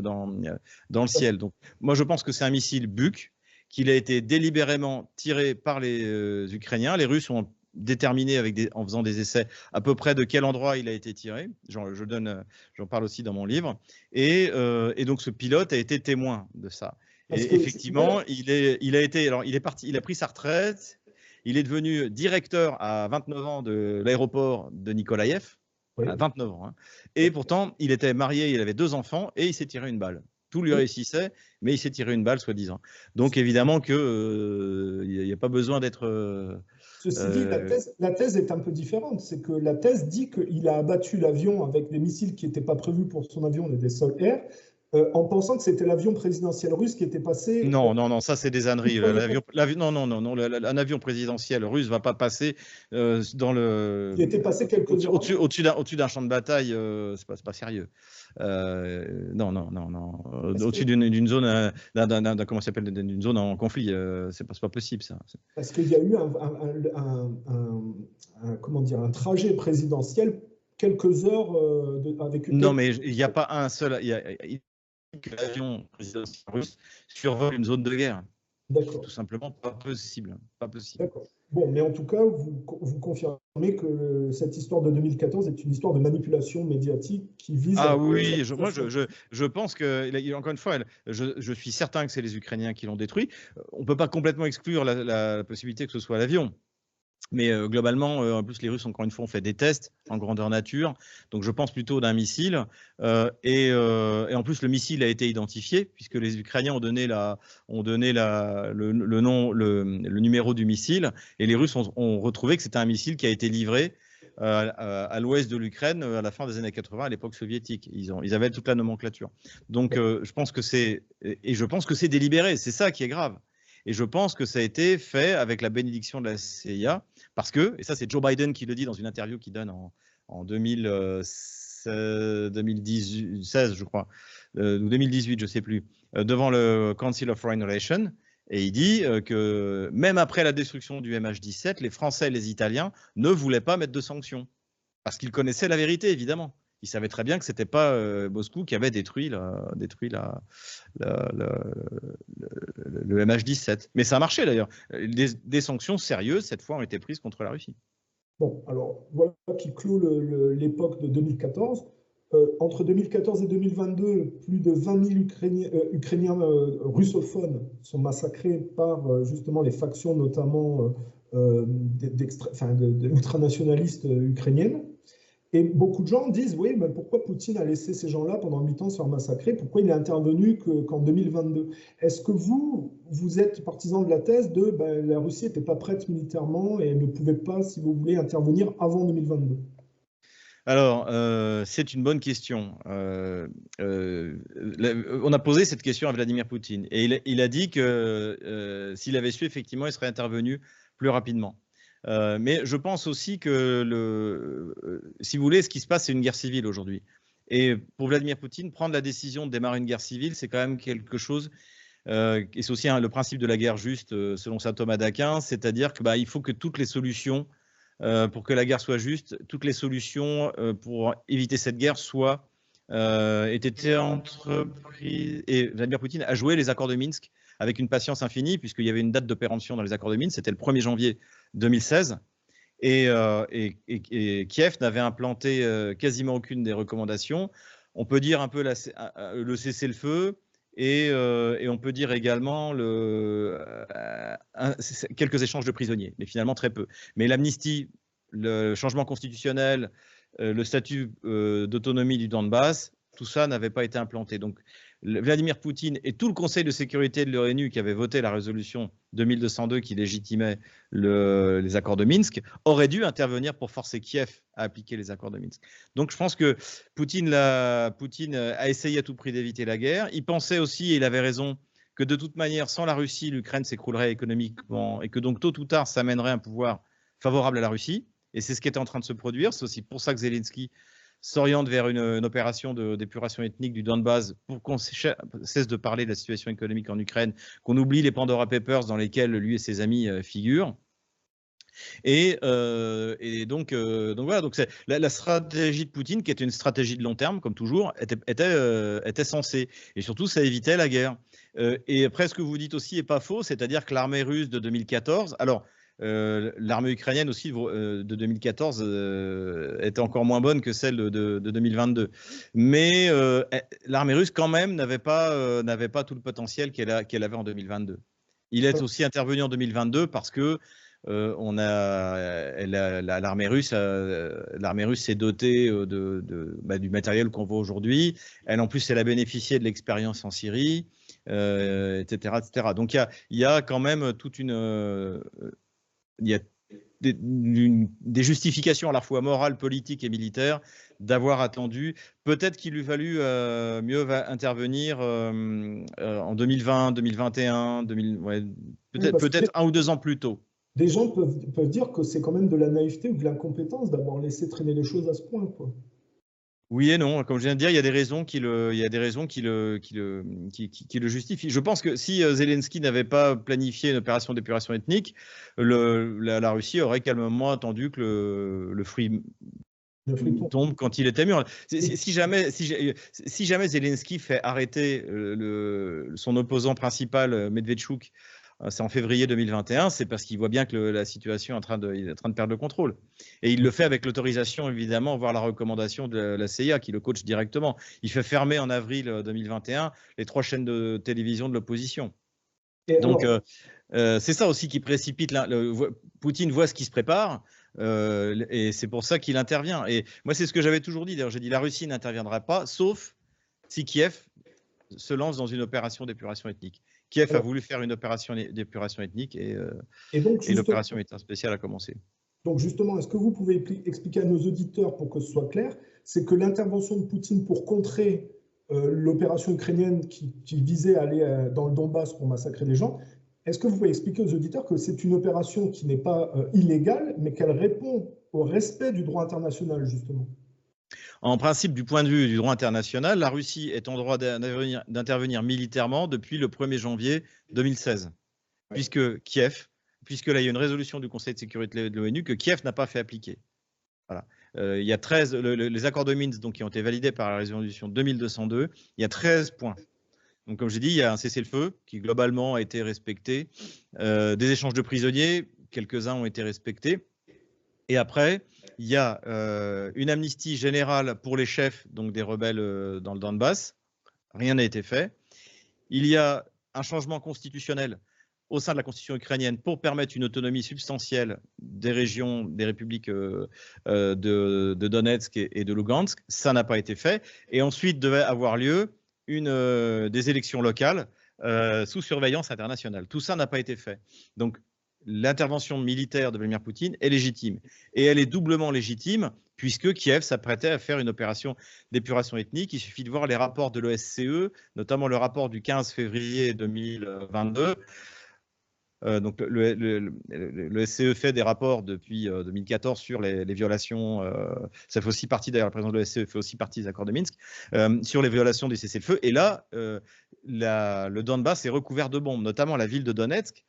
dans le ciel. Donc moi, je pense que c'est un missile Buk, qu'il a été délibérément tiré par les Ukrainiens. Les Russes ont déterminé en faisant des essais à peu près de quel endroit il a été tiré. J'en parle aussi dans mon livre. Et donc ce pilote a été témoin de ça. Et effectivement, il a pris sa retraite. Il est devenu directeur à 29 ans de l'aéroport de Nikolaïev, à 29 ans. Hein. Et pourtant, il était marié, il avait 2 enfants et il s'est tiré une balle. Tout lui réussissait, mais il s'est tiré une balle, soi-disant. Donc évidemment qu'il n'y a pas besoin d'être... Ceci dit, la thèse est un peu différente. C'est que la thèse dit qu'il a abattu l'avion avec des missiles qui n'étaient pas prévus pour son avion, des sol-air, en pensant que c'était l'avion présidentiel russe qui était passé... Non, ça c'est des âneries. Un avion présidentiel russe ne va pas passer dans le... Il était passé quelques heures au-dessus d'un champ de bataille, c'est pas sérieux. Non. Au-dessus d'une zone, comment s'appelle, d'une zone en conflit, c'est pas possible ça. Parce qu'il y a eu un trajet présidentiel quelques heures avec une... Non, mais il n'y a pas un seul... que l'avion présidentiel russe survole une zone de guerre. D'accord. Tout simplement pas possible. D'accord. Bon, mais en tout cas, vous confirmez que cette histoire de 2014 est une histoire de manipulation médiatique qui vise... Ah oui, moi je pense que, encore une fois, je suis certain que c'est les Ukrainiens qui l'ont détruit. On ne peut pas complètement exclure la possibilité que ce soit l'avion. Mais globalement, en plus, les Russes, encore une fois, ont fait des tests en grandeur nature. Donc, je pense plutôt d'un missile. Et en plus, le missile a été identifié, puisque les Ukrainiens ont donné le numéro du missile. Et les Russes ont retrouvé que c'était un missile qui a été livré à l'ouest de l'Ukraine à la fin des années 80, à l'époque soviétique. Ils avaient toute la nomenclature. Donc, je pense que c'est délibéré. C'est ça qui est grave. Et je pense que ça a été fait avec la bénédiction de la CIA, parce que, et ça c'est Joe Biden qui le dit dans une interview qu'il donne en 2016, je crois, ou 2018, je ne sais plus, devant le Council of Foreign Relations, et il dit que même après la destruction du MH17, les Français et les Italiens ne voulaient pas mettre de sanctions, parce qu'ils connaissaient la vérité, évidemment. Ils savaient très bien que ce n'était pas Moscou qui avait détruit le MH17. Mais ça a marché d'ailleurs. Des sanctions sérieuses, cette fois, ont été prises contre la Russie. Bon, alors voilà qui clôt l'époque de 2014. Entre 2014 et 2022, plus de 20 000 Ukrainiens russophones sont massacrés par justement les factions, notamment ultranationalistes ukrainiennes. Et beaucoup de gens disent, oui, mais pourquoi Poutine a laissé ces gens-là pendant 8 ans se faire massacrer? Pourquoi il est intervenu qu'en 2022? Est-ce que vous êtes partisan de la thèse de la Russie n'était pas prête militairement et ne pouvait pas, si vous voulez, intervenir avant 2022? Alors, c'est une bonne question. On a posé cette question à Vladimir Poutine et il a dit que s'il avait su, effectivement, il serait intervenu plus rapidement. Mais je pense aussi que, si vous voulez, ce qui se passe, c'est une guerre civile aujourd'hui. Et pour Vladimir Poutine, prendre la décision de démarrer une guerre civile, c'est quand même quelque chose, et c'est aussi le principe de la guerre juste, selon saint Thomas d'Aquin, c'est-à-dire qu'il faut que toutes les solutions, pour que la guerre soit juste, toutes les solutions pour éviter cette guerre aient été entreprises. Et Vladimir Poutine a joué les accords de Minsk avec une patience infinie, puisqu'il y avait une date de péremption dans les accords de Minsk, c'était le 1er janvier 2016. Et Kiev n'avait implanté quasiment aucune des recommandations. On peut dire un peu le cessez-le-feu et on peut dire également quelques échanges de prisonniers, mais finalement très peu. Mais l'amnistie, le changement constitutionnel, le statut d'autonomie du Donbass, tout ça n'avait pas été implanté. Donc Vladimir Poutine et tout le Conseil de sécurité de l'ONU qui avait voté la résolution 2202 qui légitimait les accords de Minsk auraient dû intervenir pour forcer Kiev à appliquer les accords de Minsk. Donc je pense que Poutine a essayé à tout prix d'éviter la guerre. Il pensait aussi, et il avait raison, que de toute manière, sans la Russie, l'Ukraine s'écroulerait économiquement et que donc tôt ou tard, ça mènerait un pouvoir favorable à la Russie. Et c'est ce qui était en train de se produire. C'est aussi pour ça que Zelensky s'oriente vers une opération d'épuration ethnique du Donbass pour qu'on cesse de parler de la situation économique en Ukraine, qu'on oublie les Pandora Papers dans lesquels lui et ses amis figurent. Et donc voilà, donc la stratégie de Poutine, qui était une stratégie de long terme, comme toujours, était censée. Et surtout, ça évitait la guerre. Et après, ce que vous dites aussi n'est pas faux, c'est-à-dire que l'armée russe de 2014, alors l'armée ukrainienne aussi de 2014 était encore moins bonne que celle de 2022. Mais l'armée russe, quand même, n'avait pas tout le potentiel qu'elle avait en 2022. Il est aussi intervenu en 2022 parce que l'armée russe s'est dotée du matériel qu'on voit aujourd'hui. Elle, en plus, elle a bénéficié de l'expérience en Syrie, etc., etc. Donc, il y a quand même toute il y a des justifications à la fois morales, politiques et militaires d'avoir attendu. Peut-être qu'il eût fallu mieux intervenir en 2020, 2021, peut-être 1 ou 2 ans plus tôt. Des gens peuvent dire que c'est quand même de la naïveté ou de l'incompétence d'avoir laissé traîner les choses à ce point, quoi. Oui et non. Comme je viens de dire, il y a des raisons qui le justifient. Je pense que si Zelensky n'avait pas planifié une opération d'épuration ethnique, la Russie aurait calmement attendu que le fruit tombe quand il était mûr. Si jamais Zelensky fait arrêter son opposant principal, Medvedchuk, c'est en février 2021, c'est parce qu'il voit bien que la situation est en train de perdre le contrôle. Et il le fait avec l'autorisation, évidemment, voire la recommandation de la CIA, qui le coach directement. Il fait fermer en avril 2021 les 3 chaînes de télévision de l'opposition. Donc, c'est ça aussi qui précipite. Poutine voit ce qui se prépare, et c'est pour ça qu'il intervient. Et moi, c'est ce que j'avais toujours dit. D'ailleurs, j'ai dit la Russie n'interviendra pas, sauf si Kiev se lance dans une opération d'épuration ethnique. Kiev a voulu faire une opération d'épuration ethnique et l'opération militaire spéciale a commencé. Donc justement, est-ce que vous pouvez expliquer à nos auditeurs, pour que ce soit clair, c'est que l'intervention de Poutine pour contrer l'opération ukrainienne qui visait à aller dans le Donbass pour massacrer des gens, est-ce que vous pouvez expliquer aux auditeurs que c'est une opération qui n'est pas illégale, mais qu'elle répond au respect du droit international, justement ? En principe, du point de vue du droit international, la Russie est en droit d'intervenir militairement depuis le 1er janvier 2016, puisque là, il y a une résolution du Conseil de sécurité de l'ONU que Kiev n'a pas fait appliquer. Voilà. Il y a 13, les accords de Minsk donc, qui ont été validés par la résolution 2202, il y a 13 points. Donc, comme j'ai dit, il y a un cessez-le-feu qui globalement a été respecté, des échanges de prisonniers, quelques-uns ont été respectés. Et après, il y a une amnistie générale pour les chefs donc des rebelles dans le Donbass. Rien n'a été fait. Il y a un changement constitutionnel au sein de la constitution ukrainienne pour permettre une autonomie substantielle des régions, des républiques de Donetsk et de Lugansk. Ça n'a pas été fait. Et ensuite devait avoir lieu des élections locales sous surveillance internationale. Tout ça n'a pas été fait. Donc, l'intervention militaire de Vladimir Poutine est légitime. Et elle est doublement légitime puisque Kiev s'apprêtait à faire une opération d'épuration ethnique. Il suffit de voir les rapports de l'OSCE, notamment le rapport du 15 février 2022, Donc le SCE fait des rapports depuis 2014 sur les violations. Ça fait aussi partie, d'ailleurs, le président de l'OSCE fait aussi partie des accords de Minsk, sur les violations du cessez-le-feu. Et là, le Donbass est recouvert de bombes, notamment la ville de Donetsk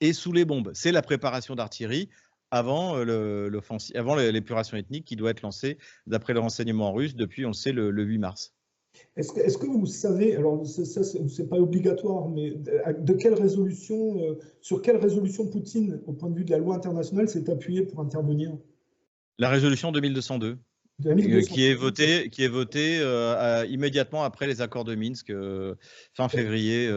est sous les bombes. C'est la préparation d'artillerie avant l'épuration ethnique qui doit être lancée, d'après le renseignement russe, depuis, on le sait, le 8 mars. Est-ce que vous savez, alors ça c'est pas obligatoire, mais de quelle résolution, sur quelle résolution Poutine, au point de vue de la loi internationale, s'est appuyé pour intervenir? La résolution 2202, qui est votée immédiatement après les accords de Minsk, fin février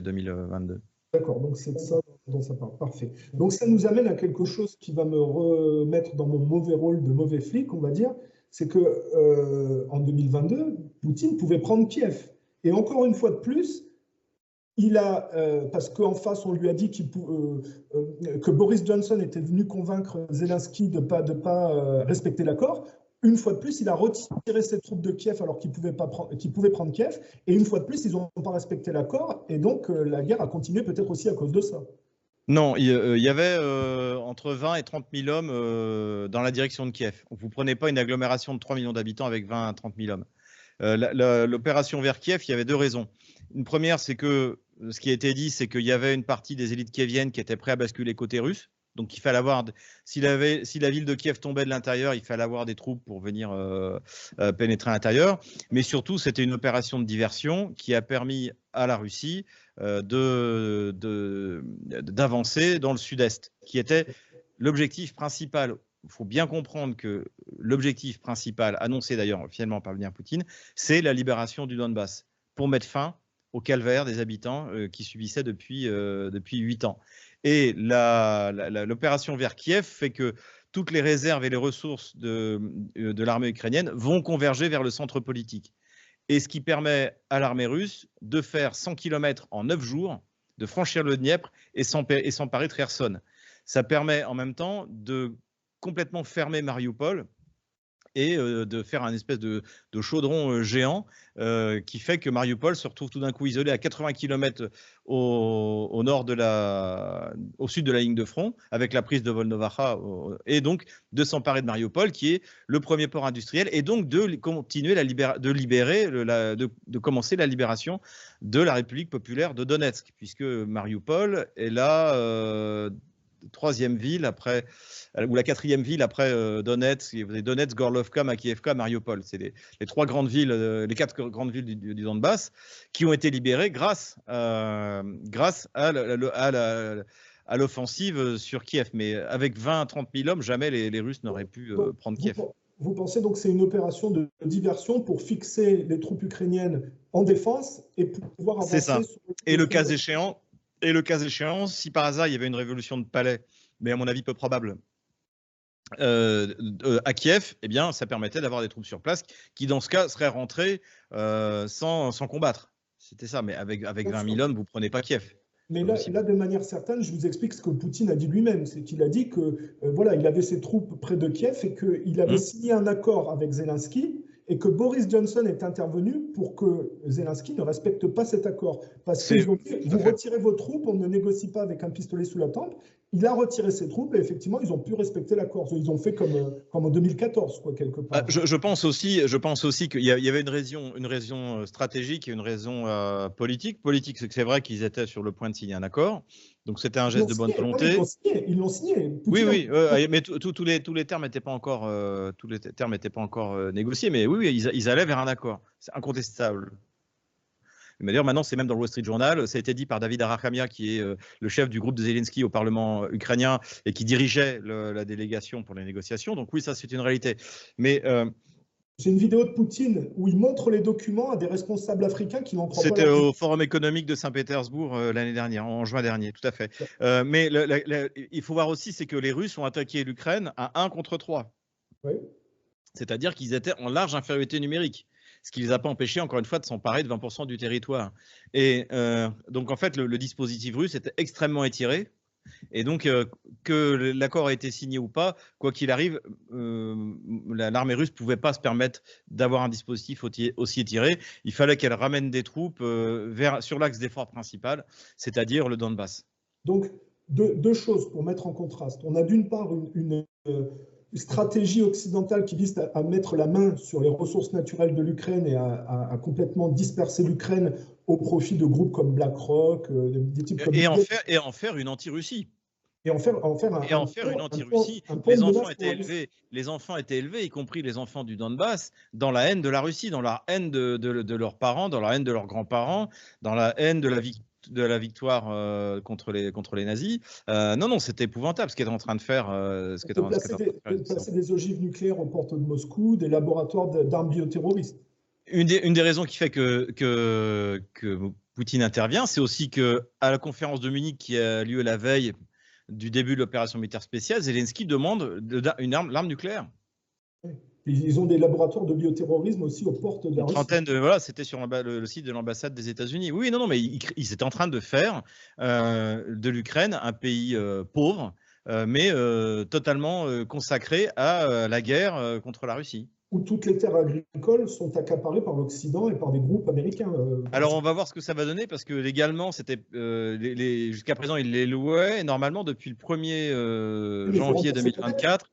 2022. D'accord, donc c'est de ça dont ça parle. Parfait. Donc ça nous amène à quelque chose qui va me remettre dans mon mauvais rôle de mauvais flic, on va dire. C'est que en 2022, Poutine pouvait prendre Kiev. Et encore une fois de plus, il a, parce qu'en face, on lui a dit que Boris Johnson était venu convaincre Zelensky de ne pas respecter l'accord. Une fois de plus, il a retiré ses troupes de Kiev alors qu'il pouvait prendre Kiev. Et une fois de plus, ils n'ont pas respecté l'accord. Et donc, la guerre a continué peut-être aussi à cause de ça. Non, il y avait entre 20 et 30 000 hommes dans la direction de Kiev. Vous ne prenez pas une agglomération de 3 millions d'habitants avec 20 à 30 000 hommes. L'opération vers Kiev, il y avait deux raisons. Une première, c'est que ce qui a été dit, c'est qu'il y avait une partie des élites kieviennes qui étaient prêtes à basculer côté russe. Donc, il fallait avoir, si la ville de Kiev tombait de l'intérieur, il fallait avoir des troupes pour venir pénétrer à l'intérieur. Mais surtout, c'était une opération de diversion qui a permis à la Russie d'avancer dans le sud-est, qui était l'objectif principal. Il faut bien comprendre que l'objectif principal, annoncé d'ailleurs officiellement par Vladimir Poutine, c'est la libération du Donbass, pour mettre fin au calvaire des habitants qui subissaient depuis 8 ans. Et l'opération vers Kiev fait que toutes les réserves et les ressources de l'armée ukrainienne vont converger vers le centre politique. Et ce qui permet à l'armée russe de faire 100 km en 9 jours, de franchir le Dniepr et s'emparer de Kherson. Ça permet en même temps de complètement fermer Mariupol et de faire un espèce de chaudron géant qui fait que Mariupol se retrouve tout d'un coup isolé à 80 km au sud de la ligne de front, avec la prise de Volnovakha, et donc de s'emparer de Mariupol, qui est le premier port industriel, et donc de continuer de commencer la libération de la République populaire de Donetsk, puisque Mariupol est la troisième ville après, ou la quatrième ville après Donetsk. Vous avez Donetsk, Gorlovka, Makiivka, Mariupol. C'est les trois grandes villes, les quatre grandes villes du Donbass qui ont été libérées grâce à l'offensive sur Kiev. Mais avec 20 à 30 000 hommes, jamais les Russes n'auraient pu prendre Kiev. Vous pensez donc que c'est une opération de diversion pour fixer les troupes ukrainiennes en défense et pouvoir avancer? C'est ça. Et le cas échéant, si par hasard il y avait une révolution de palais, mais à mon avis peu probable, à Kiev, eh bien, ça permettait d'avoir des troupes sur place qui, dans ce cas, seraient rentrées sans combattre. C'était ça, mais avec 20 000 hommes, vous ne prenez pas Kiev. Mais là, de manière certaine, je vous explique ce que Poutine a dit lui-même. C'est qu'il a dit que voilà, il avait ses troupes près de Kiev et qu'il avait signé un accord avec Zelensky et que Boris Johnson est intervenu pour que Zelensky ne respecte pas cet accord. Parce qu'ils ont dit, vous retirez vos troupes, on ne négocie pas avec un pistolet sous la tempe. Il a retiré ses troupes et effectivement, ils ont pu respecter l'accord. Ils ont fait comme en 2014, quoi, quelque part. Je pense aussi qu'il y avait une raison stratégique et une raison politique. Politique, c'est que c'est vrai qu'ils étaient sur le point de signer un accord. Donc c'était un geste de bonne volonté. Ils l'ont signé. Oui, mais tous les termes n'étaient pas encore, négociés. Mais oui, ils allaient vers un accord. C'est incontestable. Mais d'ailleurs, maintenant, c'est même dans le Wall Street Journal. Ça a été dit par David Arakhamia, qui est le chef du groupe de Zelensky au Parlement ukrainien et qui dirigeait la délégation pour les négociations. Donc oui, ça, c'est une réalité. Mais j'ai une vidéo de Poutine où il montre les documents à des responsables africains qui n'en croient pas. C'était au Forum économique de Saint-Pétersbourg l'année dernière, en juin dernier, tout à fait. Mais il faut voir aussi, c'est que les Russes ont attaqué l'Ukraine à 1 contre 3. Oui. C'est-à-dire qu'ils étaient en large infériorité numérique. Ce qui ne les a pas empêchés, encore une fois, de s'emparer de 20% du territoire. Et donc, en fait, le dispositif russe était extrêmement étiré. Et donc, que l'accord ait été signé ou pas, quoi qu'il arrive, l'armée russe ne pouvait pas se permettre d'avoir un dispositif aussi étiré. Il fallait qu'elle ramène des troupes sur l'axe d'effort principal, c'est-à-dire le Donbass. Donc, deux choses pour mettre en contraste. On a d'une part une stratégie occidentale qui vise à mettre la main sur les ressources naturelles de l'Ukraine et à complètement disperser l'Ukraine au profit de groupes comme BlackRock, des types comme... Et en faire une anti-Russie. Et en faire une anti-Russie. Les enfants étaient élevés, y compris les enfants du Donbass, dans la haine de la Russie, dans la haine de leurs parents, dans la haine de leurs grands-parents, dans la haine de la victoire contre les nazis. Non, c'était épouvantable ce qu'est en train de faire. Placer des ogives nucléaires aux portes de Moscou, des laboratoires d'armes bioterroristes. Une des raisons qui fait que Poutine intervient, c'est aussi qu'à la conférence de Munich qui a lieu la veille du début de l'opération militaire spéciale, Zelensky demande l'arme nucléaire. Ils ont des laboratoires de bioterrorisme aussi aux portes de la Russie. Voilà, c'était sur le site de l'ambassade des États-Unis. Oui, non, mais ils étaient en train de faire de l'Ukraine un pays pauvre, mais totalement consacré à la guerre contre la Russie. Où toutes les terres agricoles sont accaparées par l'Occident et par des groupes américains. Alors, on va voir ce que ça va donner, parce que légalement, jusqu'à présent, ils les louaient, et normalement, depuis le 1er janvier 2024,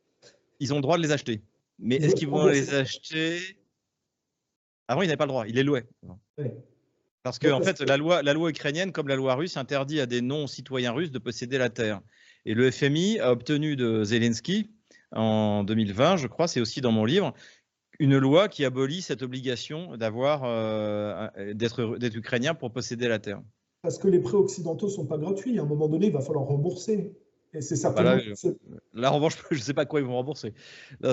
ils ont le droit de les acheter. Mais est-ce qu'ils vont les acheter? Avant, ils n'avaient pas le droit, ils les louaient. Ouais. Parce que, en fait, la loi ukrainienne, comme la loi russe, interdit à des non-citoyens russes de posséder la terre. Et le FMI a obtenu de Zelensky, en 2020, je crois, c'est aussi dans mon livre, une loi qui abolit cette obligation d'être ukrainien pour posséder la terre. Parce que les prêts occidentaux ne sont pas gratuits. À un moment donné, il va falloir rembourser. Et c'est certainement... Là, en revanche, je ne sais pas quoi ils vont rembourser. Là,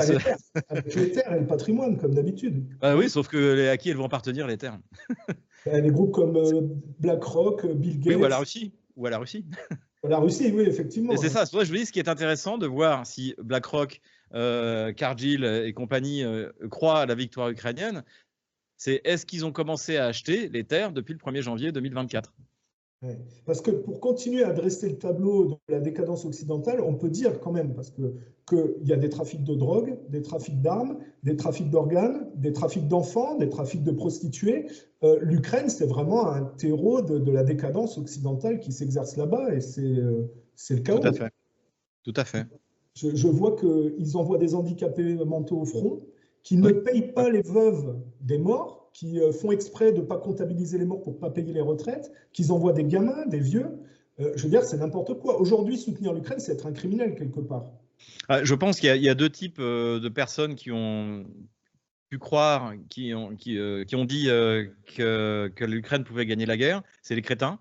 avec les terres et le patrimoine, comme d'habitude. Oui, sauf que à qui elles vont appartenir, les terres? Les groupes comme BlackRock, Bill Gates... Oui, ou à la Russie. La Russie, oui, effectivement. Et c'est ça, je vous dis, ce qui est intéressant de voir si BlackRock, Cargill et compagnie croient à la victoire ukrainienne, c'est est-ce qu'ils ont commencé à acheter les terres depuis le 1er janvier 2024 ? Ouais. Parce que pour continuer à dresser le tableau de la décadence occidentale, on peut dire quand même, parce qu'il y a des trafics de drogue, des trafics d'armes, des trafics d'organes, des trafics d'enfants, des trafics de prostituées. L'Ukraine, c'est vraiment un terreau de la décadence occidentale qui s'exerce là-bas, et c'est le chaos. Tout à fait. Je vois qu'ils envoient des handicapés mentaux au front, qui ne payent pas les veuves des morts, qui font exprès de ne pas comptabiliser les morts pour ne pas payer les retraites, qu'ils envoient des gamins, des vieux. Je veux dire, c'est n'importe quoi. Aujourd'hui, soutenir l'Ukraine, c'est être un criminel quelque part. Je pense qu'il y a deux types de personnes qui ont pu croire, qui ont dit que l'Ukraine pouvait gagner la guerre. C'est les crétins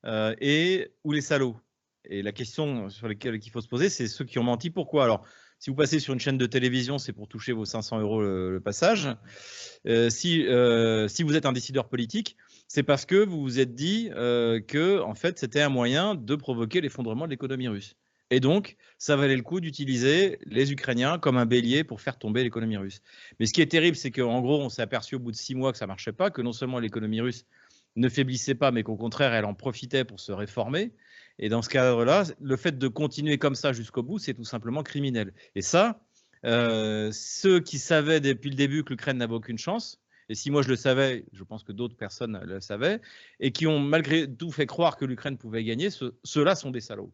ou les salauds. Et la question sur laquelle il faut se poser, c'est ceux qui ont menti. Pourquoi? Alors, si vous passez sur une chaîne de télévision, c'est pour toucher vos 500 € le passage. Si vous êtes un décideur politique, c'est parce que vous vous êtes dit que en fait, c'était un moyen de provoquer l'effondrement de l'économie russe. Et donc, ça valait le coup d'utiliser les Ukrainiens comme un bélier pour faire tomber l'économie russe. Mais ce qui est terrible, c'est qu'en gros, on s'est aperçu au bout de 6 mois que ça ne marchait pas, que non seulement l'économie russe ne faiblissait pas, mais qu'au contraire, elle en profitait pour se réformer. Et dans ce cadre-là, le fait de continuer comme ça jusqu'au bout, c'est tout simplement criminel. Et ça, ceux qui savaient depuis le début que l'Ukraine n'avait aucune chance, et si moi je le savais, je pense que d'autres personnes le savaient, et qui ont malgré tout fait croire que l'Ukraine pouvait gagner, ceux-là sont des salauds.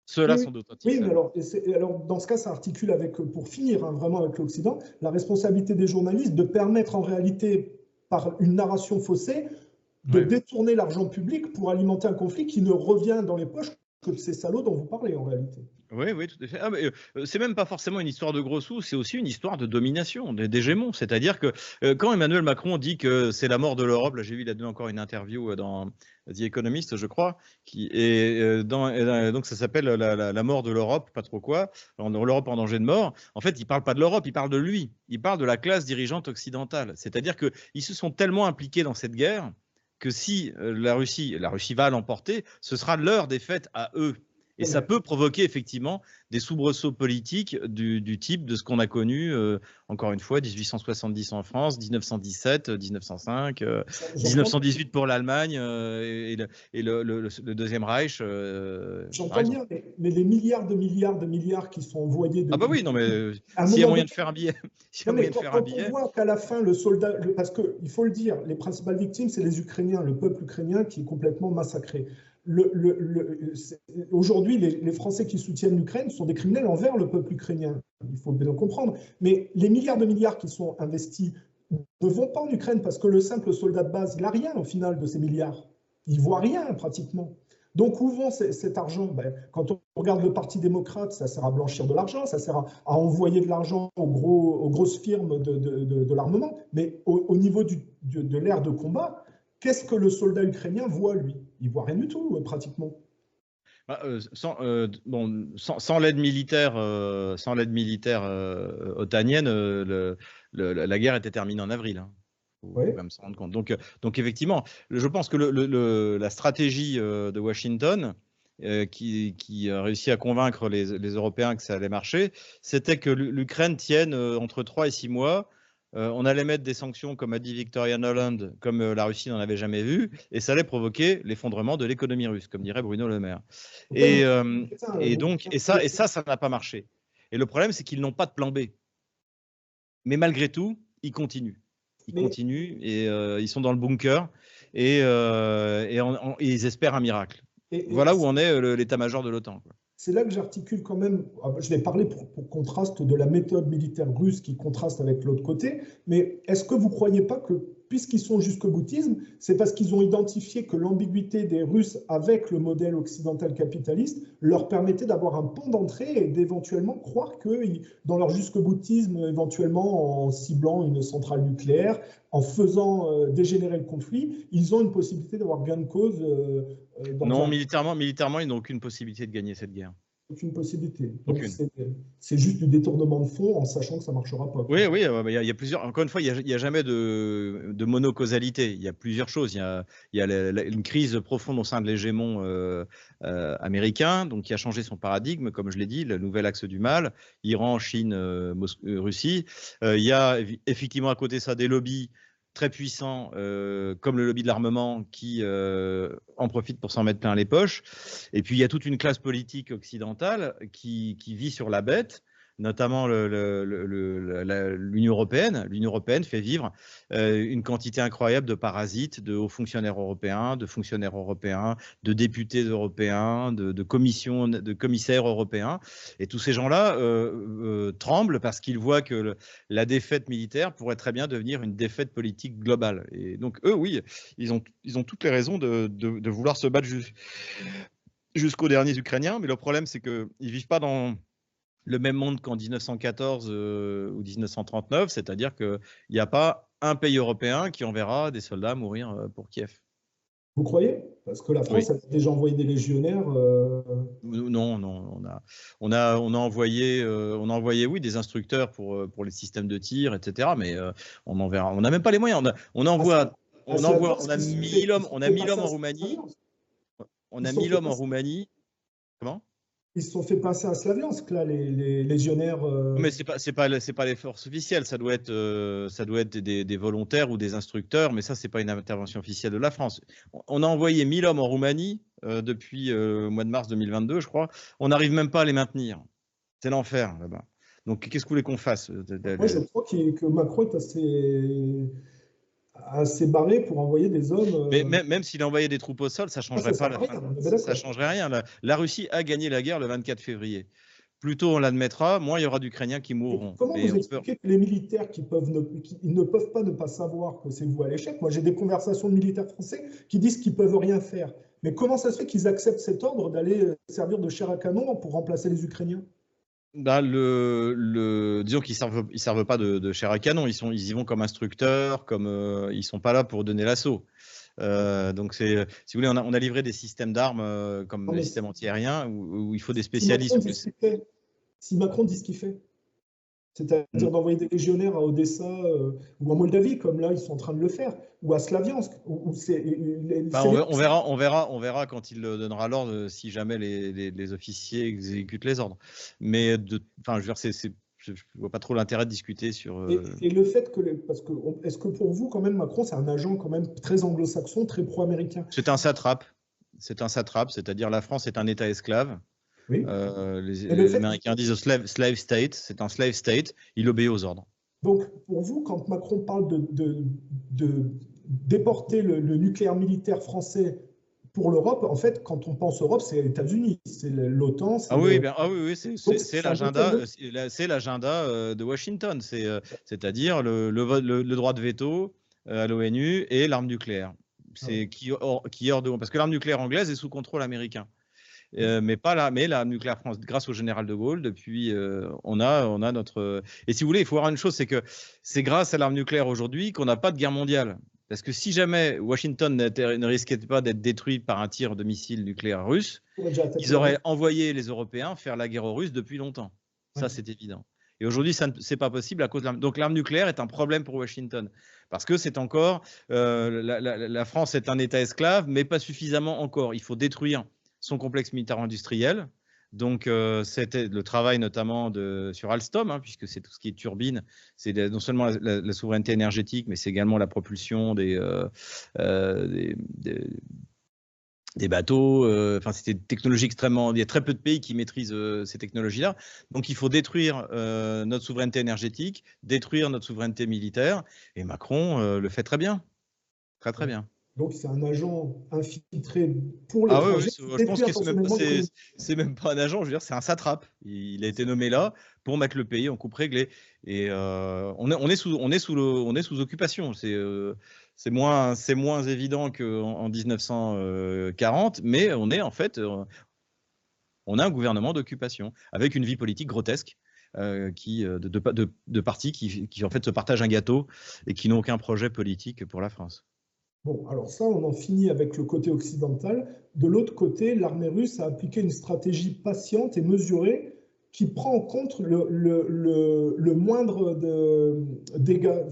Ceux-là sont d'authentiques. Oui, mais alors, dans ce cas, ça articule avec, pour finir vraiment avec l'Occident, la responsabilité des journalistes de permettre en réalité, par une narration faussée, de détourner l'argent public pour alimenter un conflit qui ne revient dans les poches que de ces salauds dont vous parlez en réalité. Oui, tout à fait. C'est même pas forcément une histoire de gros sous, c'est aussi une histoire de domination, d'hégémon. C'est-à-dire que quand Emmanuel Macron dit que c'est la mort de l'Europe, là j'ai vu, il a donné encore une interview dans The Economist, je crois, donc ça s'appelle la mort de l'Europe, pas trop quoi, l'Europe en danger de mort. En fait, il parle pas de l'Europe, il parle de lui. Il parle de la classe dirigeante occidentale. C'est-à-dire qu'ils se sont tellement impliqués dans cette guerre que si la Russie va l'emporter, ce sera leur défaite à eux. Et ça peut provoquer effectivement des soubresauts politiques du type de ce qu'on a connu, encore une fois, 1870 en France, 1917, 1905, 1918 pour l'Allemagne et le Deuxième Reich. J'entends bien, mais les milliards de milliards qui sont envoyés Ah bah oui, non mais s'il y a moyen de faire un billet. Quand on voit qu'à la fin, le soldat, parce qu'il faut le dire, les principales victimes, c'est les Ukrainiens, le peuple ukrainien qui est complètement massacré. Aujourd'hui, les Français qui soutiennent l'Ukraine sont des criminels envers le peuple ukrainien. Il faut bien le comprendre. Mais les milliards de milliards qui sont investis ne vont pas en Ukraine parce que le simple soldat de base, il n'a rien au final de ces milliards. Il ne voit rien pratiquement. Donc, où vont cet argent? Quand on regarde le Parti démocrate, ça sert à blanchir de l'argent, ça sert à envoyer de l'argent aux grosses firmes de l'armement. Mais au niveau de l'ère de combat, qu'est-ce que le soldat ukrainien voit, lui? Il ne voit rien du tout, pratiquement. Sans l'aide militaire, otanienne, la guerre était terminée en avril. Hein. Faut quand même se rendre compte. Donc effectivement, je pense que la stratégie de Washington, qui a réussi à convaincre les Européens que ça allait marcher, c'était que l'Ukraine tienne entre 3 et 6 mois. On allait mettre des sanctions, comme a dit Victoria Nuland, comme la Russie n'en avait jamais vu, et ça allait provoquer l'effondrement de l'économie russe, comme dirait Bruno Le Maire. Et ça n'a pas marché. Et le problème, c'est qu'ils n'ont pas de plan B. Mais malgré tout, ils continuent. Ils continuent et ils sont dans le bunker et ils espèrent un miracle. Voilà où en est l'état-major de l'OTAN. C'est là que j'articule quand même, je vais parler pour contraste de la méthode militaire russe qui contraste avec l'autre côté, mais est-ce que vous ne croyez pas que, puisqu'ils sont jusqu'au boutisme, c'est parce qu'ils ont identifié que l'ambiguïté des Russes avec le modèle occidental capitaliste leur permettait d'avoir un pont d'entrée et d'éventuellement croire que dans leur jusqu'au boutisme, éventuellement en ciblant une centrale nucléaire, en faisant dégénérer le conflit, ils ont une possibilité d'avoir gain de cause. Non, militairement, ils n'ont aucune possibilité de gagner cette guerre. Aucune possibilité. Donc c'est juste du détournement de fonds en sachant que ça ne marchera pas. Oui, il y a plusieurs. Encore une fois, il n'y a jamais de monocausalité. Il y a plusieurs choses. Il y a une crise profonde au sein de l'hégémon américain, donc qui a changé son paradigme, comme je l'ai dit, le nouvel axe du mal, Iran, Chine, Russie. Il y a effectivement à côté de ça des lobbies très puissants, comme le lobby de l'armement, qui en profite pour s'en mettre plein les poches. Et puis, il y a toute une classe politique occidentale qui vit sur la bête, notamment l'Union européenne. L'Union européenne fait vivre une quantité incroyable de parasites, de hauts fonctionnaires européens, de fonctionnaires européens, de députés européens, de commissaires européens. Et tous ces gens-là tremblent parce qu'ils voient que la défaite militaire pourrait très bien devenir une défaite politique globale. Et donc, eux, oui, ils ont toutes les raisons de vouloir se battre jusqu'aux derniers Ukrainiens. Mais le problème, c'est qu'ils ne vivent pas dans le même monde qu'en 1914 ou 1939, c'est-à-dire qu'il n'y a pas un pays européen qui enverra des soldats mourir pour Kiev. Vous croyez? Parce que la France a déjà envoyé des légionnaires. Non, on a envoyé, oui, des instructeurs pour les systèmes de tir, etc. Mais on enverra. On n'a même pas les moyens. On a 1000 hommes. On a 1000 hommes en Roumanie. On a 1000 hommes en Roumanie. Comment? Ils se sont fait passer à Slaviansk, là, les légionnaires. Mais c'est pas les forces officielles, ça doit être des volontaires ou des instructeurs, mais ça, c'est pas une intervention officielle de la France. On a envoyé 1000 hommes en Roumanie depuis le mois de mars 2022, je crois. On n'arrive même pas à les maintenir. C'est l'enfer, là-bas. Donc, qu'est-ce que vous voulez qu'on fasse? Moi, je crois que Macron est assez barré pour envoyer des hommes. Mais même s'il envoyait des troupes au sol, ça ne changerait pas. Ça changerait rien. La Russie a gagné la guerre le 24 février. Plus tôt on l'admettra, moins il y aura d'Ukrainiens qui mourront. Comment vous expliquez que les militaires qui ne peuvent pas savoir que c'est vous à l'échec? Moi, j'ai des conversations de militaires français qui disent qu'ils ne peuvent rien faire. Mais comment ça se fait qu'ils acceptent cet ordre d'aller servir de chair à canon pour remplacer les Ukrainiens? Disons qu'ils ne servent pas de chair à canon, ils y vont comme instructeurs, ils ne sont pas là pour donner l'assaut. Donc, si vous voulez, on a livré des systèmes d'armes comme les systèmes antiaériens où il faut des spécialistes. Si Macron dit ce qu'il fait. C'est-à-dire d'envoyer des légionnaires à Odessa ou en Moldavie, comme là, ils sont en train de le faire, ou à Slaviansk. On verra quand il donnera l'ordre, si jamais les officiers exécutent les ordres. Mais, enfin, je veux dire, je ne vois pas trop l'intérêt de discuter sur… Et le fait que… Est-ce que pour vous, quand même, Macron, c'est un agent quand même très anglo-saxon, très pro-américain? C'est un satrape. C'est un satrape, c'est-à-dire la France est un État esclave. Oui. Les Américains disent slave state, c'est un slave state, il obéit aux ordres. Donc, pour vous, quand Macron parle de déporter le nucléaire militaire français pour l'Europe, en fait, quand on pense Europe, c'est les États-Unis, c'est l'OTAN. Ah oui, c'est l'agenda de Washington, c'est-à-dire le droit de veto à l'ONU et l'arme nucléaire. C'est qui est hors de… Parce que l'arme nucléaire anglaise est sous contrôle américain. Mais l'arme nucléaire France, grâce au général de Gaulle, depuis, on a notre… Et si vous voulez, il faut voir une chose, c'est que c'est grâce à l'arme nucléaire aujourd'hui qu'on n'a pas de guerre mondiale. Parce que si jamais Washington ne risquait pas d'être détruit par un tir de missile nucléaire russe, ils auraient envoyé les Européens faire la guerre aux Russes depuis longtemps. Ça, c'est évident. Et aujourd'hui, ce n'est pas possible à cause de l'arme. Donc l'arme nucléaire est un problème pour Washington. Parce que c'est encore… la France est un État esclave, mais pas suffisamment encore. Il faut détruire son complexe militaro-industriel. Donc, c'était le travail notamment sur Alstom, puisque c'est tout ce qui est turbine. C'est non seulement la souveraineté énergétique, mais c'est également la propulsion des bateaux. Enfin, c'était une technologie extrêmement… Il y a très peu de pays qui maîtrisent ces technologies-là. Donc, il faut détruire notre souveraineté énergétique, détruire notre souveraineté militaire. Et Macron le fait très bien. Très, très bien. Donc, c'est un agent infiltré pour l'étranger. Je pense que c'est même pas un agent, je veux dire, c'est un satrape. Il a été nommé là pour mettre le pays en coupe réglée. Et on est sous occupation. C'est moins évident qu'en 1940, mais on est en fait, on a un gouvernement d'occupation avec une vie politique grotesque. De partis qui en fait se partagent un gâteau et qui n'ont aucun projet politique pour la France. Bon, alors ça, on en finit avec le côté occidental. De l'autre côté, l'armée russe a appliqué une stratégie patiente et mesurée qui prend en compte le moindre dégâts,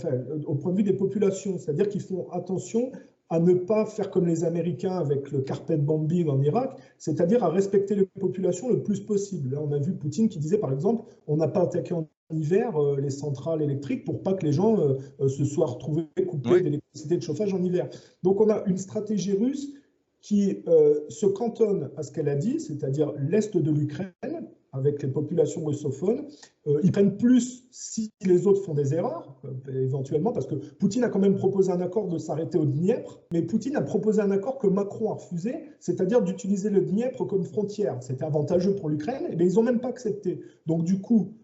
au point de vue des populations. C'est-à-dire qu'ils font attention à ne pas faire comme les Américains avec le carpet bombing en Irak, c'est-à-dire à respecter les populations le plus possible. Là, on a vu Poutine qui disait, par exemple, on n'a pas attaqué en hiver les centrales électriques pour pas que les gens se soient retrouvés coupés d'électricité de chauffage en hiver. Donc on a une stratégie russe qui se cantonne à ce qu'elle a dit, c'est-à-dire l'est de l'Ukraine, avec les populations russophones. Ils prennent plus si les autres font des erreurs, éventuellement, parce que Poutine a quand même proposé un accord de s'arrêter au Dniepr, mais Poutine a proposé un accord que Macron a refusé, c'est-à-dire d'utiliser le Dniepr comme frontière. C'était avantageux pour l'Ukraine, mais ils n'ont même pas accepté. Donc du coup,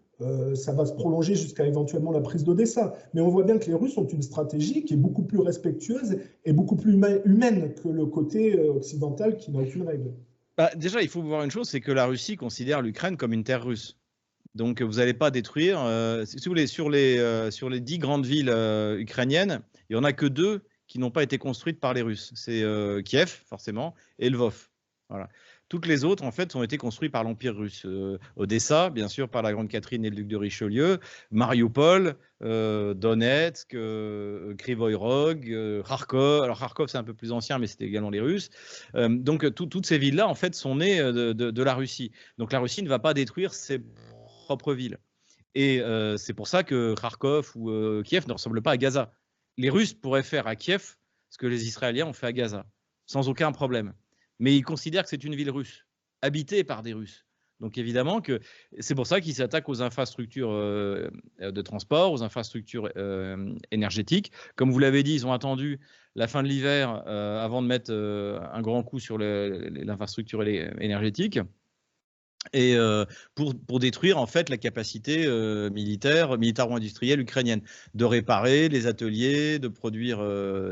ça va se prolonger jusqu'à éventuellement la prise d'Odessa. Mais on voit bien que les Russes ont une stratégie qui est beaucoup plus respectueuse et beaucoup plus humaine que le côté occidental qui n'a aucune règle. Déjà, il faut voir une chose, c'est que la Russie considère l'Ukraine comme une terre russe. Donc, vous n'allez pas détruire… si vous voulez, sur les 10 grandes villes ukrainiennes, il n'y en a que 2 qui n'ont pas été construites par les Russes. C'est Kiev, forcément, et Lvov. Voilà. Toutes les autres, en fait, ont été construites par l'Empire russe. Odessa, bien sûr, par la Grande Catherine et le duc de Richelieu, Mariupol, Donetsk, Krivoy Rog, Kharkov. Alors, Kharkov, c'est un peu plus ancien, mais c'était également les Russes. Donc, toutes ces villes-là, en fait, sont nées de la Russie. Donc, la Russie ne va pas détruire ses propres villes. Et c'est pour ça que Kharkov ou Kiev ne ressemblent pas à Gaza. Les Russes pourraient faire à Kiev ce que les Israéliens ont fait à Gaza, sans aucun problème. Mais ils considèrent que c'est une ville russe, habitée par des Russes. Donc évidemment que c'est pour ça qu'ils s'attaquent aux infrastructures de transport, aux infrastructures énergétiques. Comme vous l'avez dit, ils ont attendu la fin de l'hiver avant de mettre un grand coup sur l'infrastructure énergétique. Et pour détruire en fait la capacité militaro-industrielle ukrainienne, de réparer les ateliers, de produire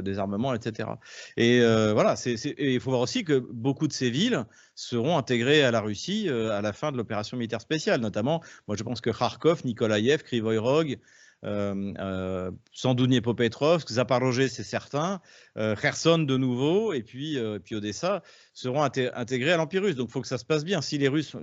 des armements, etc. Et voilà, il faut voir aussi que beaucoup de ces villes seront intégrées à la Russie à la fin de l'opération militaire spéciale, notamment, moi je pense que Kharkov, Nikolaïev, Krivoy Rog, sans doute Dniepropetrovsk, Zaporozhye, c'est certain, Kherson de nouveau, et puis Odessa seront intégrés à l'Empire russe. Donc il faut que ça se passe bien. Si les Russes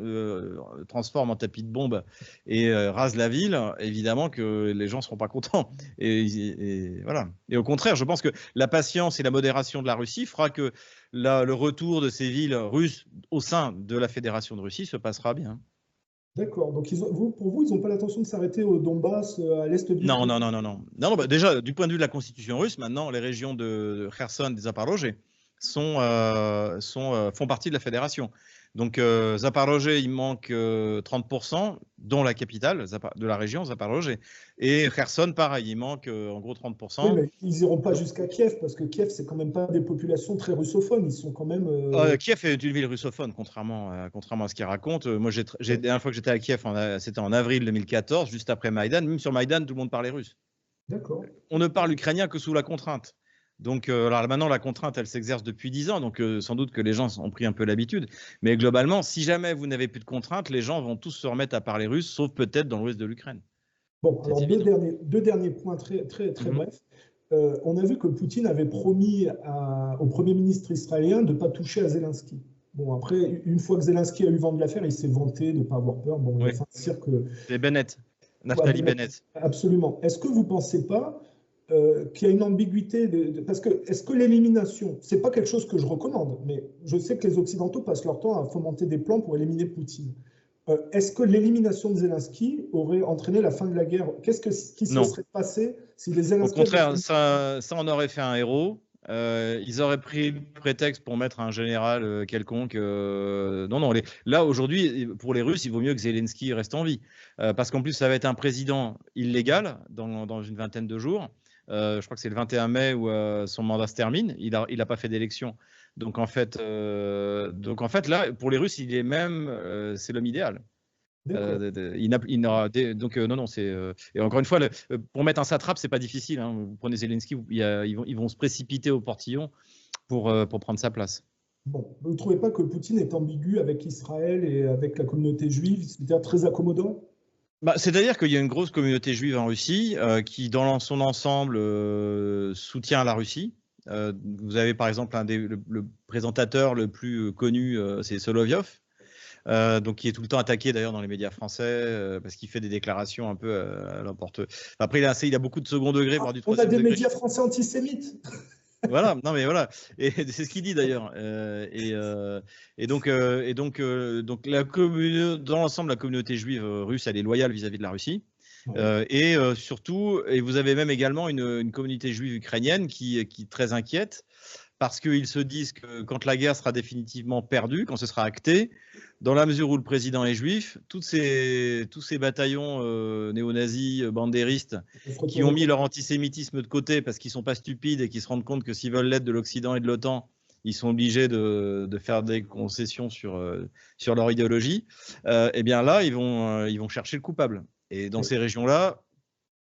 transforment en tapis de bombe et rasent la ville, évidemment que les gens ne seront pas contents. Et voilà. Et au contraire, je pense que la patience et la modération de la Russie fera que le retour de ces villes russes au sein de la Fédération de Russie se passera bien. D'accord. Donc, pour vous, ils n'ont pas l'intention de s'arrêter au Donbass, à l'est du Non, non, non, non, non. Non, bah, déjà, du point de vue de la constitution russe, maintenant, les régions de Kherson et de Zaporozhye font partie de la fédération. Donc, Zaporozhye, il manque 30%, dont la capitale de la région, Zaporozhye. Et Kherson, pareil, il manque en gros 30%. Oui, mais ils n'iront pas jusqu'à Kiev, parce que Kiev, c'est quand même pas des populations très russophones. Ils sont quand même. Kiev est une ville russophone, contrairement à ce qu'ils racontent. Moi, la dernière fois que j'étais à Kiev, c'était en avril 2014, juste après Maïdan. Même sur Maïdan, tout le monde parlait russe. D'accord. On ne parle ukrainien que sous la contrainte. Donc, alors maintenant, la contrainte, elle s'exerce depuis 10 ans, donc sans doute que les gens ont pris un peu l'habitude. Mais globalement, si jamais vous n'avez plus de contrainte, les gens vont tous se remettre à parler russe, sauf peut-être dans l'ouest de l'Ukraine. Bon, alors deux derniers points très brefs. On a vu que Poutine avait promis au Premier ministre israélien de ne pas toucher à Zelensky. Bon, après, une fois que Zelensky a eu vent de l'affaire, il s'est vanté de ne pas avoir peur. Bon, il va dire que... C'est Bennett, Naftali Bennett. Absolument. Est-ce que vous ne pensez pas qu'il y a une ambiguïté parce que est-ce que l'élimination, c'est pas quelque chose que je recommande, mais je sais que les Occidentaux passent leur temps à fomenter des plans pour éliminer Poutine. Est-ce que l'élimination de Zelensky aurait entraîné la fin de la guerre? Qu'est-ce qui se serait passé si les Zelensky... Au contraire, ça en aurait fait un héros. Ils auraient pris le prétexte pour mettre un général quelconque. Non, là, aujourd'hui, pour les Russes, il vaut mieux que Zelensky reste en vie. Parce qu'en plus, ça va être un président illégal dans une vingtaine de jours. Je crois que c'est le 21 mai où son mandat se termine. Il n'a pas fait d'élection. Donc en fait, là, pour les Russes, il est même, c'est l'homme idéal. Non, c'est et encore une fois, pour mettre un satrape, c'est pas difficile. Hein. Vous prenez Zelensky, ils vont se précipiter au portillon pour prendre sa place. Bon, vous ne trouvez pas que Poutine est ambigu avec Israël et avec la communauté juive, c'est-à-dire très accommodant? C'est-à-dire qu'il y a une grosse communauté juive en Russie qui, dans son ensemble, soutient la Russie. Vous avez par exemple le présentateur le plus connu, c'est Solovyov, donc qui est tout le temps attaqué d'ailleurs dans les médias français parce qu'il fait des déclarations un peu à l'emporte. Après, il a beaucoup de second degré, voire du troisième degré. On a des degré. médias français antisémites. Voilà, non mais voilà, et c'est ce qu'il dit d'ailleurs. Donc dans l'ensemble, la communauté juive russe, elle est loyale vis-à-vis de la Russie. Et surtout, et vous avez même également une communauté juive ukrainienne qui est très inquiète parce qu'ils se disent que quand la guerre sera définitivement perdue, quand ce sera acté, dans la mesure où le président est juif, tous ces bataillons néo-nazis, bandéristes, qui ont mis leur antisémitisme de côté parce qu'ils ne sont pas stupides et qui se rendent compte que s'ils veulent l'aide de l'Occident et de l'OTAN, ils sont obligés de faire des concessions sur leur idéologie, et bien là, ils vont chercher le coupable. Et dans ces régions-là,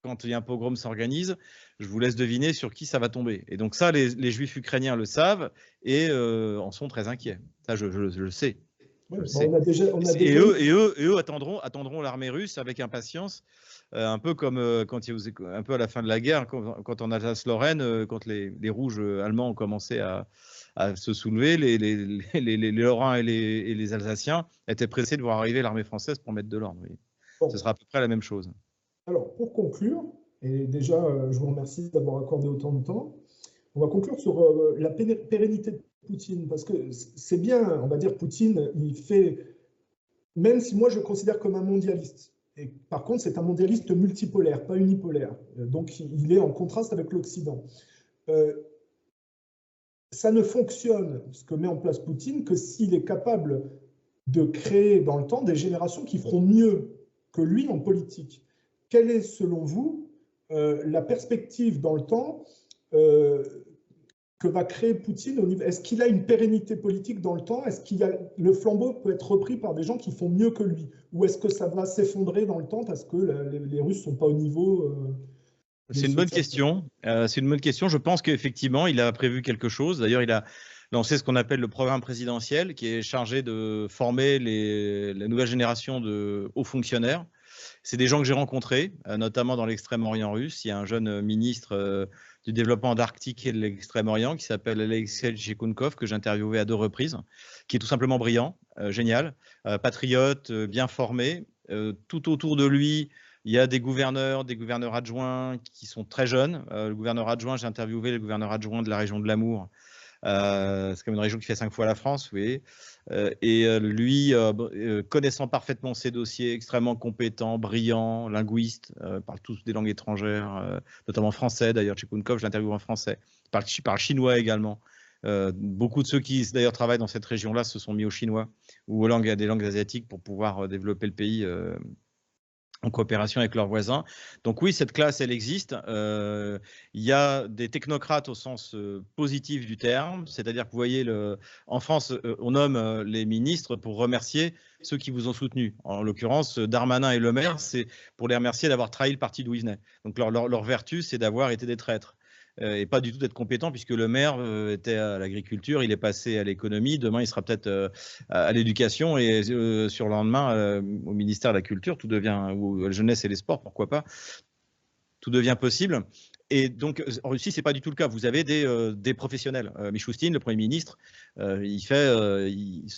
quand un pogrom s'organise, je vous laisse deviner sur qui ça va tomber. Et donc ça, les juifs ukrainiens le savent et en sont très inquiets. Ça, je le sais. Et eux attendront l'armée russe avec impatience, un peu comme un peu à la fin de la guerre, quand en Alsace-Lorraine, quand les rouges allemands ont commencé à se soulever, les Lorrains et les Alsaciens étaient pressés de voir arriver l'armée française pour mettre de l'ordre. Oui. Bon. Ce sera à peu près la même chose. Alors, pour conclure, et déjà, je vous remercie d'avoir accordé autant de temps, on va conclure sur la pérennité de Poutine, parce que c'est bien, on va dire, Poutine, il fait, même si moi je le considère comme un mondialiste, et par contre c'est un mondialiste multipolaire, pas unipolaire, donc il est en contraste avec l'Occident. Ça ne fonctionne, ce que met en place Poutine, que s'il est capable de créer dans le temps des générations qui feront mieux que lui en politique. Quelle est, selon vous, la perspective dans le temps que va créer Poutine au niveau... Est-ce qu'il a une pérennité politique dans le temps? Est-ce qu'il y a... le flambeau peut être repris par des gens qui font mieux que lui? Ou est-ce que ça va s'effondrer dans le temps parce que les Russes ne sont pas au niveau C'est une bonne question. C'est une bonne question. Je pense qu'effectivement, il a prévu quelque chose. D'ailleurs, il a lancé ce qu'on appelle le programme présidentiel, qui est chargé de former la nouvelle génération de hauts fonctionnaires. C'est des gens que j'ai rencontrés, notamment dans l'extrême-orient russe. Il y a un jeune ministre du développement d'Arctique et de l'extrême-orient qui s'appelle Alexei Chikunkov, que j'ai interviewé à 2 reprises, qui est tout simplement brillant, génial, patriote, bien formé. Tout autour de lui, il y a des gouverneurs adjoints qui sont très jeunes. Le gouverneur adjoint, j'ai interviewé le gouverneur adjoint de la région de l'Amour. C'est comme une région qui fait 5 fois la France, vous voyez. Lui, connaissant parfaitement ses dossiers, extrêmement compétent, brillant, linguiste, parle tous des langues étrangères, notamment français. D'ailleurs, Chikunkov, je l'interviewe en français. Il parle chinois également. Beaucoup de ceux qui d'ailleurs travaillent dans cette région-là se sont mis au chinois ou à des langues asiatiques pour pouvoir développer le pays en coopération avec leurs voisins. Donc oui, cette classe, elle existe. Il y a des technocrates au sens positif du terme, c'est-à-dire que vous voyez, en France, on nomme les ministres pour remercier ceux qui vous ont soutenu. En l'occurrence, Darmanin et Le Maire, c'est pour les remercier d'avoir trahi le parti d'où ils venaient. Donc leur vertu, c'est d'avoir été des traîtres. Et pas du tout d'être compétent, puisque le maire était à l'agriculture, il est passé à l'économie, demain il sera peut-être à l'éducation, et sur le lendemain au ministère de la Culture, tout devient, ou la jeunesse et les sports, pourquoi pas, tout devient possible. Et donc en Russie, c'est pas du tout le cas. Vous avez des professionnels. Mishustin, le Premier ministre, il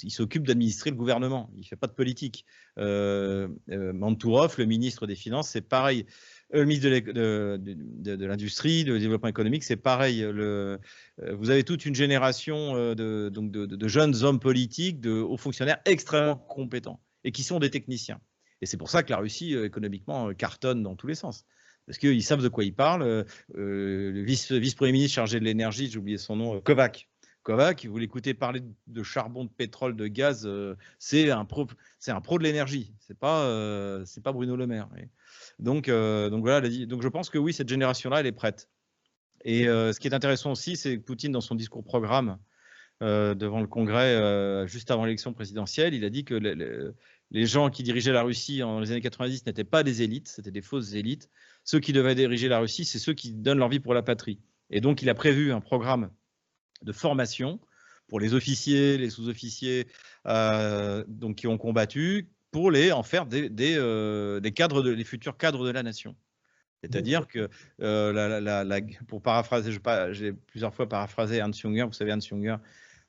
s'occupe d'administrer le gouvernement, il fait pas de politique. Mantourov, le ministre des Finances, c'est pareil. Le ministre de l'Industrie, du Développement économique, c'est pareil. Vous avez toute une génération de jeunes hommes politiques, de hauts fonctionnaires extrêmement compétents et qui sont des techniciens. Et c'est pour ça que la Russie, économiquement, cartonne dans tous les sens. Parce qu'ils savent de quoi ils parlent. Le vice-premier ministre chargé de l'énergie, j'ai oublié son nom, Kovac. Kovac, vous l'écoutez parler de charbon, de pétrole, de gaz, c'est un pro de l'énergie. C'est pas Bruno Le Maire. Donc voilà, donc je pense que oui, cette génération-là, elle est prête. Et ce qui est intéressant aussi, c'est que Poutine, dans son discours programme devant le Congrès, juste avant l'élection présidentielle, il a dit que les gens qui dirigeaient la Russie dans les années 90 n'étaient pas des élites, c'était des fausses élites. Ceux qui devaient diriger la Russie, c'est ceux qui donnent leur vie pour la patrie. Et donc, il a prévu un programme de formation pour les officiers, les sous-officiers donc qui ont combattu, pour en faire des cadres, les futurs cadres de la nation. C'est-à-dire que, pour paraphraser, j'ai plusieurs fois paraphrasé Ernst Jünger, vous savez, Ernst Jünger,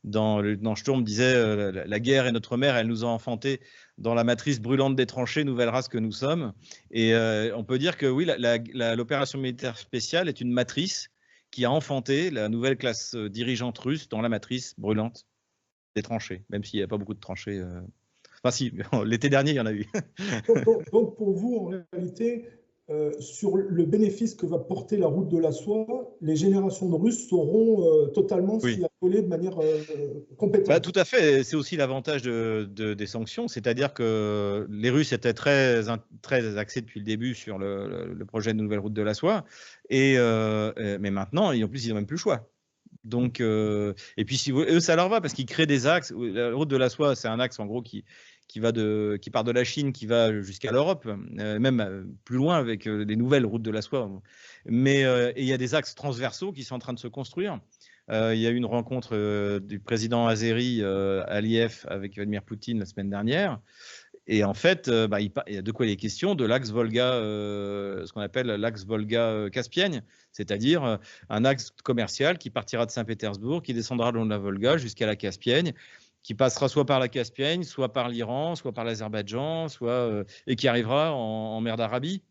dans Sturm, disait la guerre est notre mère, elle nous a enfantés dans la matrice brûlante des tranchées, nouvelle race que nous sommes. Et on peut dire que oui, l'opération militaire spéciale est une matrice qui a enfanté la nouvelle classe dirigeante russe dans la matrice brûlante des tranchées, même s'il n'y a pas beaucoup de tranchées. Enfin si, l'été dernier, il y en a eu. Donc pour vous, en réalité, sur le bénéfice que va porter la route de la soie, les générations de Russes sauront totalement s'y accoler de manière compétente. Bah, tout à fait, c'est aussi l'avantage des sanctions, c'est-à-dire que les Russes étaient très axés depuis le début sur le projet de nouvelle route de la soie, mais maintenant, en plus, ils n'ont même plus le choix. Donc, et puis eux, ça leur va parce qu'ils créent des axes. La route de la soie, c'est un axe en gros qui part de la Chine, qui va jusqu'à l'Europe, même plus loin avec les nouvelles routes de la soie. Mais il y a des axes transversaux qui sont en train de se construire. Il y a eu une rencontre du président Azeri Aliyev avec Vladimir Poutine la semaine dernière. Et en fait, il y a de quoi il est question de l'axe Volga, ce qu'on appelle l'axe Volga-Caspienne, c'est-à-dire un axe commercial qui partira de Saint-Pétersbourg, qui descendra le long de la Volga jusqu'à la Caspienne, qui passera soit par la Caspienne, soit par l'Iran, soit par l'Azerbaïdjan, et qui arrivera en mer d'Arabie,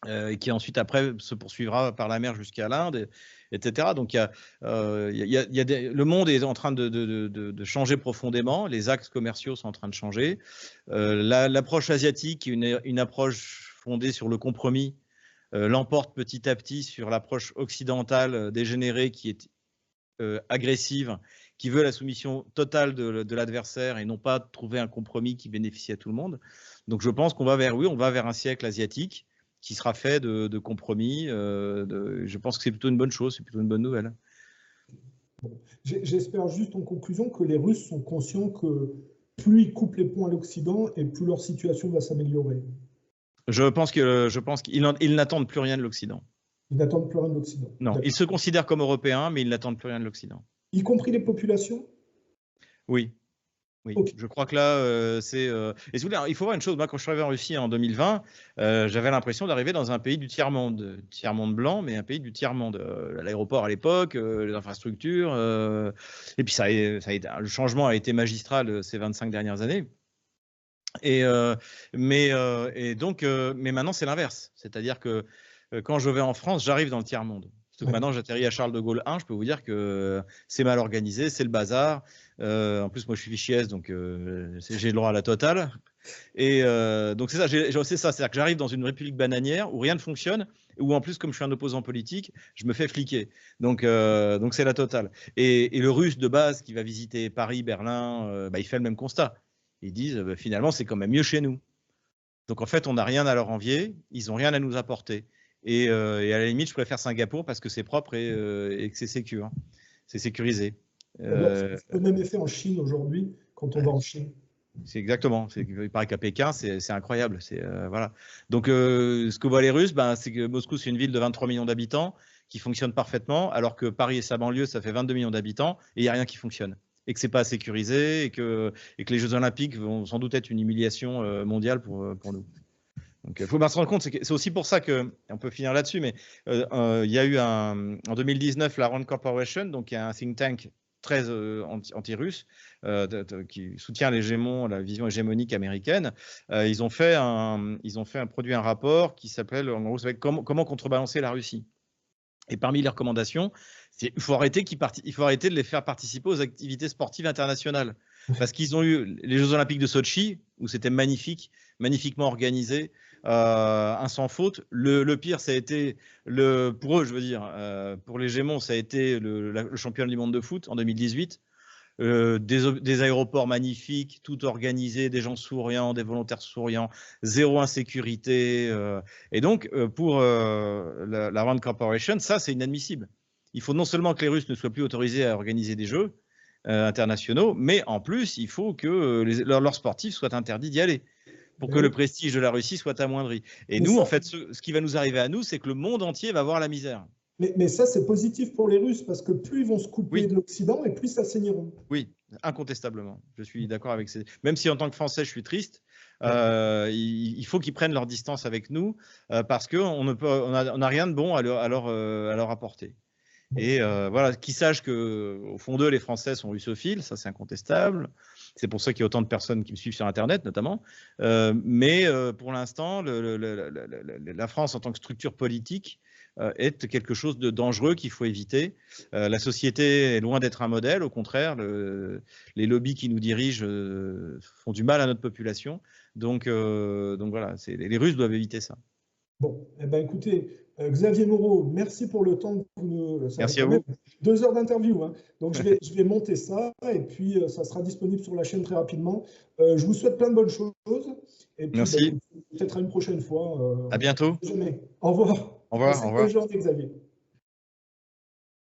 et qui ensuite après se poursuivra par la mer jusqu'à l'Inde, etc. Donc le monde est en train de changer profondément, les axes commerciaux sont en train de changer. L'approche asiatique, une approche fondée sur le compromis, l'emporte petit à petit sur l'approche occidentale dégénérée qui est agressive, qui veut la soumission totale de l'adversaire et non pas trouver un compromis qui bénéficie à tout le monde. Donc je pense qu'on va vers un siècle asiatique qui sera fait de compromis. Je pense que c'est plutôt une bonne chose, c'est plutôt une bonne nouvelle. J'espère juste en conclusion que les Russes sont conscients que plus ils coupent les ponts à l'Occident et plus leur situation va s'améliorer. Je pense qu'ils n'attendent plus rien de l'Occident. Ils n'attendent plus rien de l'Occident. Non, ils se considèrent comme Européens, mais ils n'attendent plus rien de l'Occident. Y compris les populations ? Oui. Oui, Okay. je crois que là, c'est. Et il faut voir une chose. Moi, quand je suis arrivé en Russie en 2020, j'avais l'impression d'arriver dans un pays du tiers-monde blanc, mais un pays du tiers-monde. L'aéroport à l'époque, les infrastructures. Et puis, le changement a été magistral ces 25 dernières années. Mais maintenant, c'est l'inverse. C'est-à-dire que quand je vais en France, j'arrive dans le tiers-monde. Surtout que maintenant, j'atterris à Charles de Gaulle 1, je peux vous dire que c'est mal organisé, c'est le bazar. En plus, moi, je suis fichier S, donc j'ai le droit à la totale. Et donc, c'est ça, c'est-à-dire que j'arrive dans une république bananière où rien ne fonctionne, où en plus, comme je suis un opposant politique, je me fais fliquer. Donc c'est la totale. Et le Russe de base qui va visiter Paris, Berlin, il fait le même constat. Ils disent finalement, c'est quand même mieux chez nous. Donc en fait, on n'a rien à leur envier, ils n'ont rien à nous apporter. Et à la limite, je préfère Singapour parce que c'est propre et que c'est sécure, hein. C'est sécurisé. C'est le même effet en Chine aujourd'hui quand on va en Chine. C'est exactement. Il paraît qu'à Pékin, c'est incroyable. Voilà. Donc ce que voient les Russes, c'est que Moscou, c'est une ville de 23 millions d'habitants qui fonctionne parfaitement, alors que Paris et sa banlieue, ça fait 22 millions d'habitants et il n'y a rien qui fonctionne. Et que ce n'est pas sécurisé et que les Jeux Olympiques vont sans doute être une humiliation mondiale pour nous. Donc il faut bien se rendre compte, c'est aussi pour ça que, on peut finir là-dessus, mais il y a eu en 2019 la Rand Corporation, donc il y a un think tank très anti-russe qui soutient la vision hégémonique américaine. Ils ont produit un rapport qui s'appelle comment contrebalancer la Russie. Et parmi les recommandations, il faut arrêter de les faire participer aux activités sportives internationales. Parce qu'ils ont eu les Jeux Olympiques de Sochi, où c'était magnifiquement organisé, un sans faute. Le pire, ça a été, pour eux, je veux dire, pour les Gémons, ça a été le championnat du monde de foot en 2018. Des aéroports magnifiques, tout organisé, des gens souriants, des volontaires souriants, zéro insécurité. Et donc, pour la Rand Corporation, ça, c'est inadmissible. Il faut non seulement que les Russes ne soient plus autorisés à organiser des jeux internationaux, mais en plus, il faut que leurs sportifs soient interdits d'y aller pour que le prestige de la Russie soit amoindri. Et nous, en fait, ce qui va nous arriver à nous, c'est que le monde entier va voir la misère. Mais ça, c'est positif pour les Russes parce que plus ils vont se couper de l'Occident et plus ça saigniront. Oui, incontestablement. Je suis d'accord avec ça. Même si en tant que Français, je suis triste, il faut qu'ils prennent leur distance avec nous parce qu'on n'a rien de bon à leur apporter. Et voilà, qu'ils sachent qu'au fond d'eux, les Français sont russophiles, ça c'est incontestable. C'est pour ça qu'il y a autant de personnes qui me suivent sur Internet, notamment. Mais pour l'instant, la France, en tant que structure politique, est quelque chose de dangereux qu'il faut éviter. La société est loin d'être un modèle, au contraire, les lobbies qui nous dirigent font du mal à notre population. Donc voilà, les Russes doivent éviter ça. Bon, eh ben, écoutez, Xavier Moreau, merci pour le temps que vous nous... Merci à vous. 2 heures d'interview, hein. Donc je vais monter ça et puis ça sera disponible sur la chaîne très rapidement. Je vous souhaite plein de bonnes choses. Et puis, merci. Peut-être à une prochaine fois. À bientôt. Au revoir. Au revoir. Au revoir. Bonne journée, Xavier.